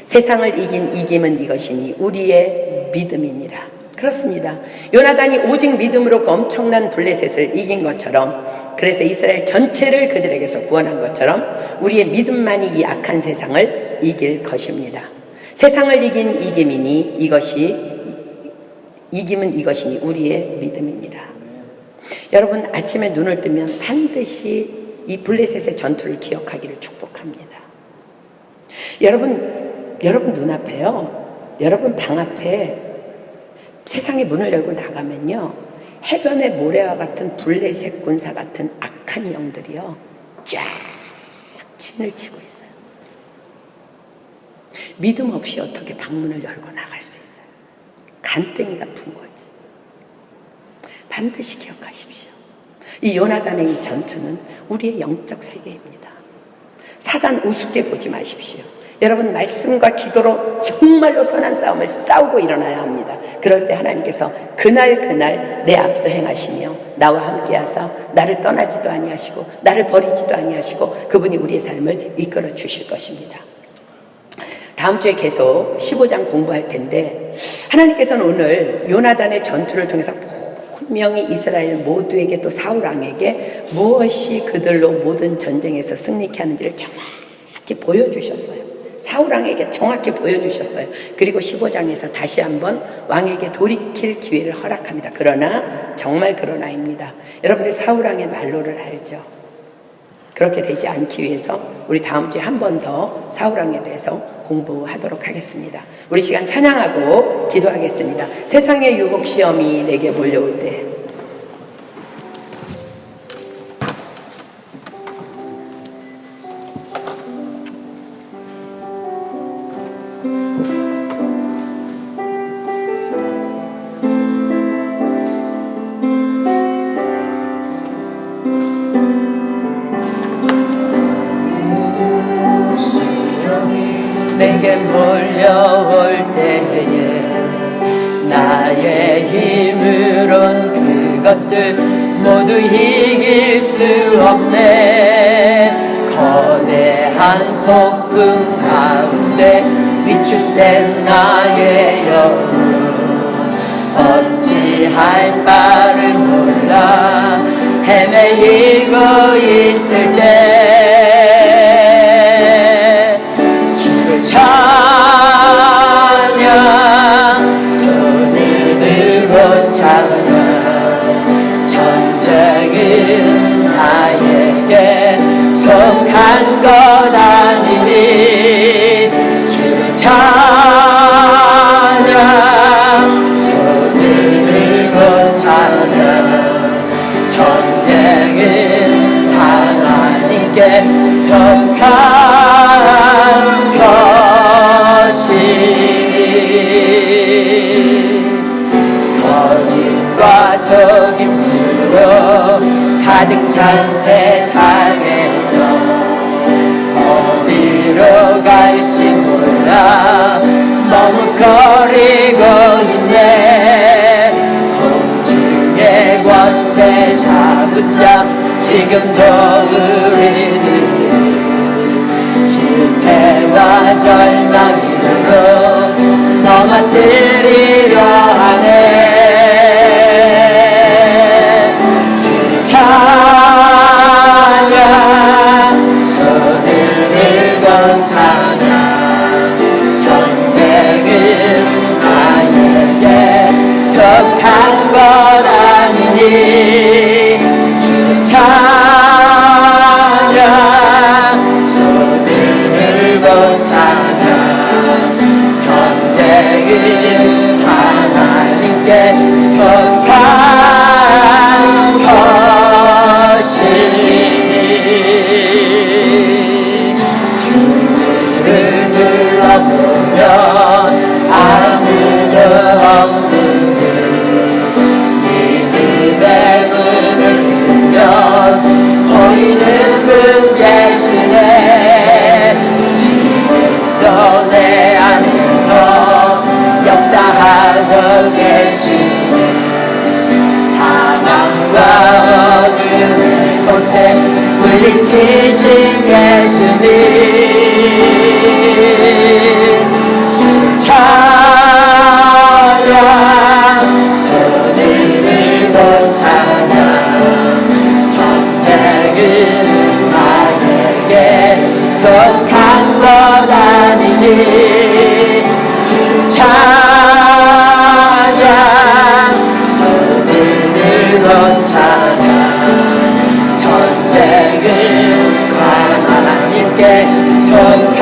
세상을 이긴 이김은 이것이니 우리의 믿음이니라. 그렇습니다. 요나단이 오직 믿음으로 그 엄청난 블레셋을 이긴 것처럼, 그래서 이스라엘 전체를 그들에게서 구원한 것처럼 우리의 믿음만이 이 악한 세상을 이길 것입니다. 세상을 이긴 이김이니 이김은 이것이니 우리의 믿음이니라. 여러분, 아침에 눈을 뜨면 반드시 이 블레셋의 전투를 기억하기를 축복합니다. 여러분 눈앞에요. 여러분 방 앞에 세상의 문을 열고 나가면요, 해변의 모래와 같은 블레셋 군사 같은 악한 영들이요 쫙 진을 치고 있어요. 믿음 없이 어떻게 방문을 열고 나갈 수 있어요? 간땡이 같은 거지. 반드시 기억하십시오. 이 요나단의 이 전투는 우리의 영적 세계입니다. 사단 우습게 보지 마십시오. 여러분 말씀과 기도로 정말로 선한 싸움을 싸우고 일어나야 합니다. 그럴 때 하나님께서 그날 내 앞서 행하시며 나와 함께 하사 나를 떠나지도 아니하시고 나를 버리지도 아니하시고 그분이 우리의 삶을 이끌어 주실 것입니다. 다음 주에 계속 15장 공부할 텐데, 하나님께서는 오늘 요나단의 전투를 통해서 분명히 이스라엘 모두에게 또 사울 왕에게 무엇이 그들로 모든 전쟁에서 승리케 하는지를 정확히 보여주셨어요. 사울 왕에게 정확히 보여주셨어요. 그리고 15장에서 다시 한번 왕에게 돌이킬 기회를 허락합니다. 그러나 정말 그러나입니다. 여러분들 사울 왕의 말로를 알죠? 그렇게 되지 않기 위해서 우리 다음 주에 한 번 더 사울 왕에 대해서 공부하도록 하겠습니다. 우리 시간 찬양하고 기도하겠습니다. 세상의 유혹 시험이 내게 몰려올 때 내게 몰려올 때에 나의 힘으론 그것들 모두 이길 수 없네. 거대한 폭풍 가운데 위축된 나의 영혼 어찌할 바를 몰라 헤매이고 있을 때 주를 찬양 손을 들고 찬양 전쟁은 나에게 속한 것 아니니 주를 찬양 손을 들고 찬양 전쟁은 하나님께 속한 것이 거짓과 속임수로 가득 찬 세상에서 어디로 갈지 몰라 머뭇거리고 있네. 공중의 권세 잡으자 지금도 우리들이 실패와 절망으로 넘어뜨리려 하네. 주를 찬양 손을 들고 찬양 전쟁은 나에게 속한 것 아니니 주를 찬양 손을 들고 찬양 전쟁은 하나님께 속한 것이니 주를 둘러보면 아무도 없는 듯 믿음의 문을 열면 보이는 분 계시네. 지금도 내 안에서 역사하고 계시네. 사망과 어둠의 곳에 물리치신 예수님 주를 찬양 손을 들고 찬양 전쟁은 나에게 속한 것 아니니 주를 찬양 손을 들고 찬양 전쟁은 하나님께 속한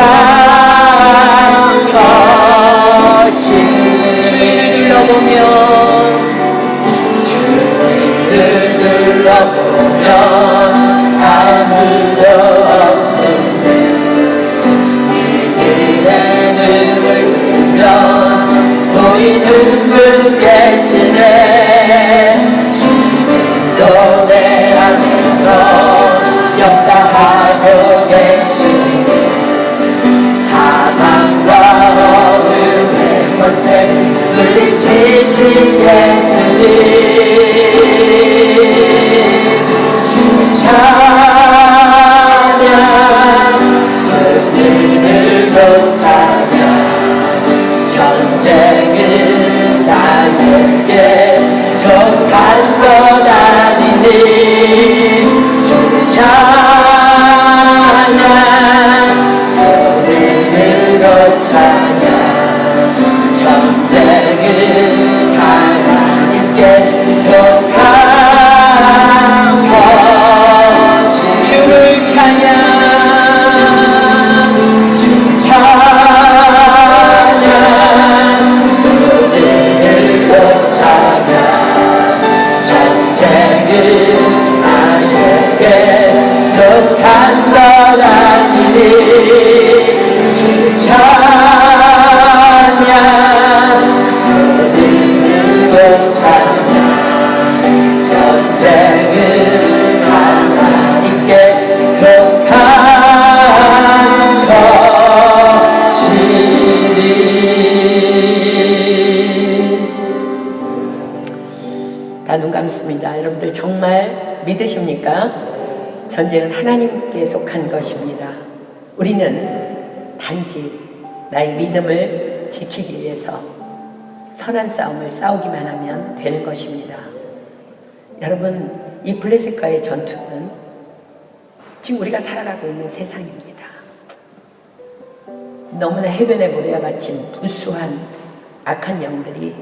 주위를 둘러보면 아무도 없는데 이들의 눈을 보면 보이는 분 계시네. 지금도 내 안에서 역사하고 계시네. 사망과 어둠의 권세 물리치신 예수님 주 찬양 손을 들고 찬양 전쟁은 나에게 속한 것 아니니 주 찬양 손을 들고 찬양 전쟁은 하나님께 속한 것이 주를 찬양 주 찬양 손을 들고 찬양 전쟁은 나에게 속한 것 아니니 주 찬양 손을 들고 찬양 전쟁은 하나님께 속한 것이니. 다 눈 감습니다. 여러분들 정말 믿으십니까? 전쟁은 하나님께 속한 것입니다. 우리는 단지 나의 믿음을 지키기 위해서 선한 싸움을 싸우기만 하면 되는 것입니다. 여러분, 이 블레셋과의 전투는 지금 우리가 살아가고 있는 세상입니다. 너무나 해변의 모래와 같이 무수한 악한 영들이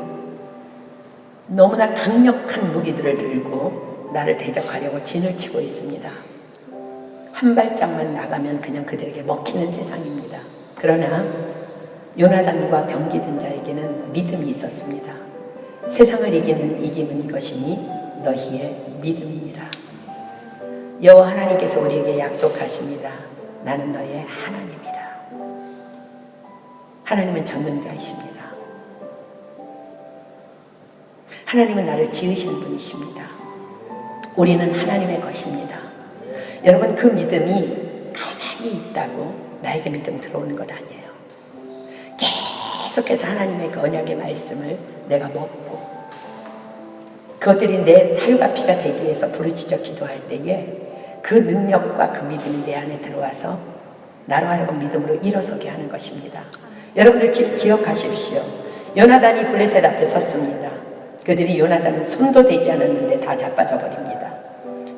너무나 강력한 무기들을 들고 나를 대적하려고 진을 치고 있습니다. 한 발짝만 나가면 그냥 그들에게 먹히는 세상입니다. 그러나 요나단과 병기 든 자에게는 믿음이 있었습니다. 세상을 이기는 이김은 이것이니 너희의 믿음이니라. 여호와 하나님께서 우리에게 약속하십니다. 나는 너희의 하나님이라. 하나님은 전능자이십니다. 하나님은 나를 지으신 분이십니다. 우리는 하나님의 것입니다. 여러분, 그 믿음이 가만히 있다고 나에게 믿음 들어오는 것 아니에요. 계속해서 하나님의 그 언약의 말씀을 내가 먹고 그것들이 내 살과 피가 되기 위해서 부르짖어 기도할 때에 그 능력과 그 믿음이 내 안에 들어와서 나로 하여금 믿음으로 일어서게 하는 것입니다. 여러분들 기억하십시오. 요나단이 블레셋 앞에 섰습니다. 그들이 요나단은 손도 대지 않았는데 다 자빠져 버립니다.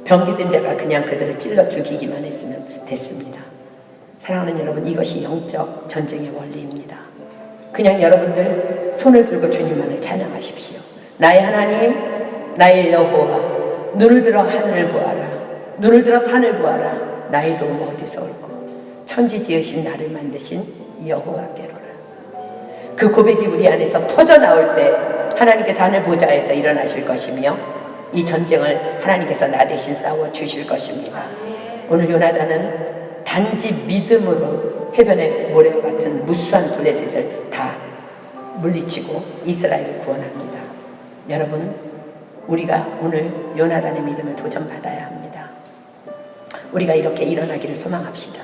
병기든 자가 그냥 그들을 찔러 죽이기만 했으면 됐습니다. 사랑하는 여러분, 이것이 영적 전쟁의 원리입니다. 그냥 여러분들 손을 들고 주님만을 찬양하십시오. 나의 하나님, 나의 여호와, 눈을 들어 하늘을 보아라. 눈을 들어 산을 보아라. 나의 도움 어디서 올고 천지 지으신 나를 만드신 여호와께로라. 그 고백이 우리 안에서 터져나올 때 하나님께서 하늘 보좌에서 일어나실 것이며 이 전쟁을 하나님께서 나 대신 싸워 주실 것입니다. 오늘 요나단은 단지 믿음으로 해변의 모래와 같은 무수한 블레셋을 다 물리치고 이스라엘을 구원합니다. 여러분, 우리가 오늘 요나단의 믿음을 도전받아야 합니다. 우리가 이렇게 일어나기를 소망합시다.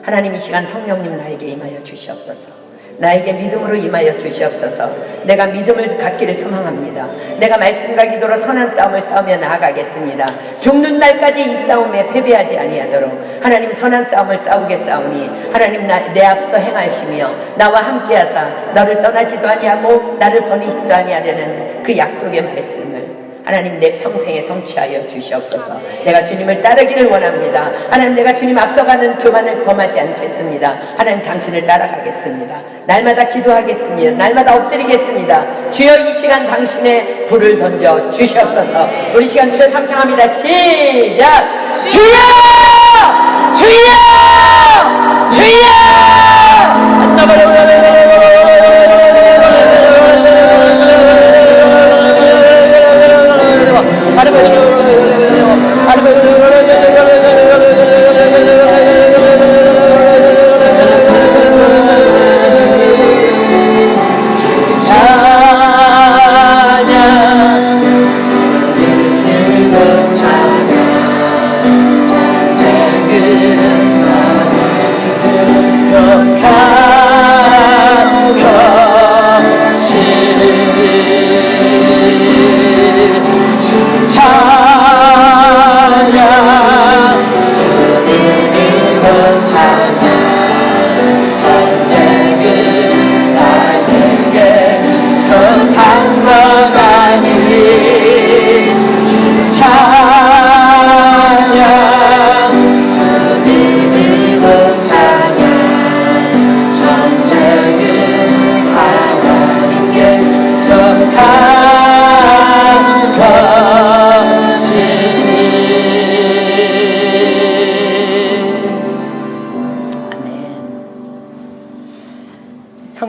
하나님, 이 시간 성령님 나에게 임하여 주시옵소서. 나에게 믿음으로 임하여 주시옵소서. 내가 믿음을 갖기를 소망합니다. 내가 말씀과 기도로 선한 싸움을 싸우며 나아가겠습니다. 죽는 날까지 이 싸움에 패배하지 아니하도록 하나님 선한 싸움을 싸우겠사오니 하나님 내 앞서 행하시며 나와 함께하사 너를 떠나지도 아니하고 나를 버리지도 아니하려는 그 약속의 말씀을 하나님 내 평생에 성취하여 주시옵소서. 내가 주님을 따르기를 원합니다. 하나님, 내가 주님 앞서가는 교만을 범하지 않겠습니다. 하나님, 당신을 따라가겠습니다. 날마다 기도하겠습니다. 날마다 엎드리겠습니다. 주여, 이 시간 당신의 불을 던져 주시옵소서. 우리 시간 주여 삼창합니다. 시작! 주여! 주여! 주여!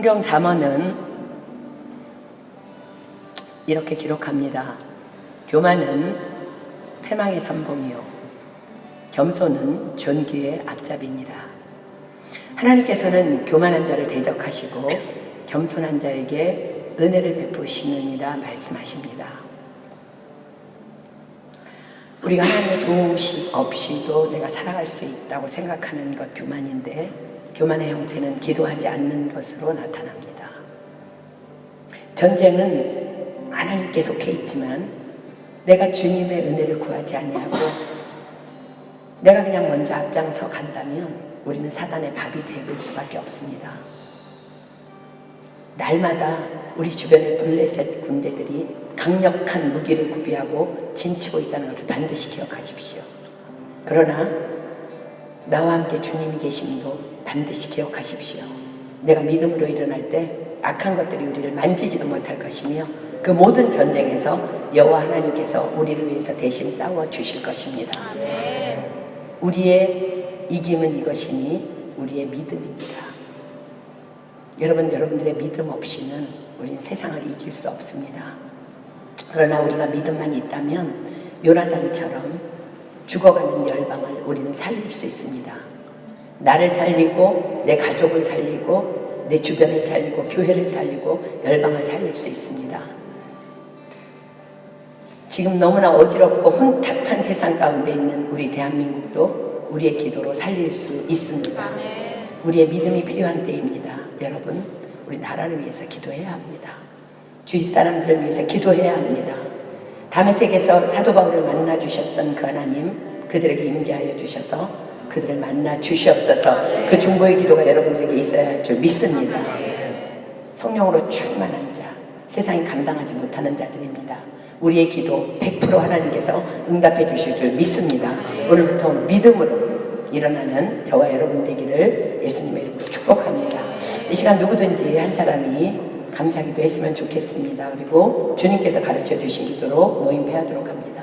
성경 잠언은 이렇게 기록합니다. 교만은 패망의 선봉이요 겸손은 존귀의 앞잡이니라. 하나님께서는 교만한 자를 대적하시고 겸손한 자에게 은혜를 베푸시느니라 말씀하십니다. 우리가 하나님의 도우심 없이도 내가 살아갈 수 있다고 생각하는 것 교만인데, 교만의 형태는 기도하지 않는 것으로 나타납니다. 전쟁은 하나님께 속해 있지만 내가 주님의 은혜를 구하지 아니하고 내가 그냥 먼저 앞장서 간다면 우리는 사단의 밥이 될 수밖에 없습니다. 날마다 우리 주변의 블레셋 군대들이 강력한 무기를 구비하고 진치고 있다는 것을 반드시 기억하십시오. 그러나 나와 함께 주님이 계심도 반드시 기억하십시오. 내가 믿음으로 일어날 때 악한 것들이 우리를 만지지도 못할 것이며 그 모든 전쟁에서 여호와 하나님께서 우리를 위해서 대신 싸워 주실 것입니다. 우리의 이김은 이것이니 우리의 믿음입니다. 여러분들의 믿음 없이는 우리는 세상을 이길 수 없습니다. 그러나 우리가 믿음만 있다면 요나단처럼 죽어가는 열방을 우리는 살릴 수 있습니다. 나를 살리고 내 가족을 살리고 내 주변을 살리고 교회를 살리고 열방을 살릴 수 있습니다. 지금 너무나 어지럽고 혼탁한 세상 가운데 있는 우리 대한민국도 우리의 기도로 살릴 수 있습니다. 우리의 믿음이 필요한 때입니다. 여러분, 우리 나라를 위해서 기도해야 합니다. 주위 사람들을 위해서 기도해야 합니다. 다메섹에서 사도 바울을 만나 주셨던 그 하나님, 그들에게 임재하여 주셔서 그들을 만나 주시옵소서. 그 중보의 기도가 여러분들에게 있어야 할 줄 믿습니다. 성령으로 충만한 자, 세상이 감당하지 못하는 자들입니다. 우리의 기도 100% 하나님께서 응답해 주실 줄 믿습니다. 오늘부터 믿음으로 일어나는 저와 여러분 되기를 예수님의 이름으로 축복합니다. 이 시간 누구든지 한 사람이 감사기도 했으면 좋겠습니다. 그리고 주님께서 가르쳐 주신 기도로 모임패하도록 합니다.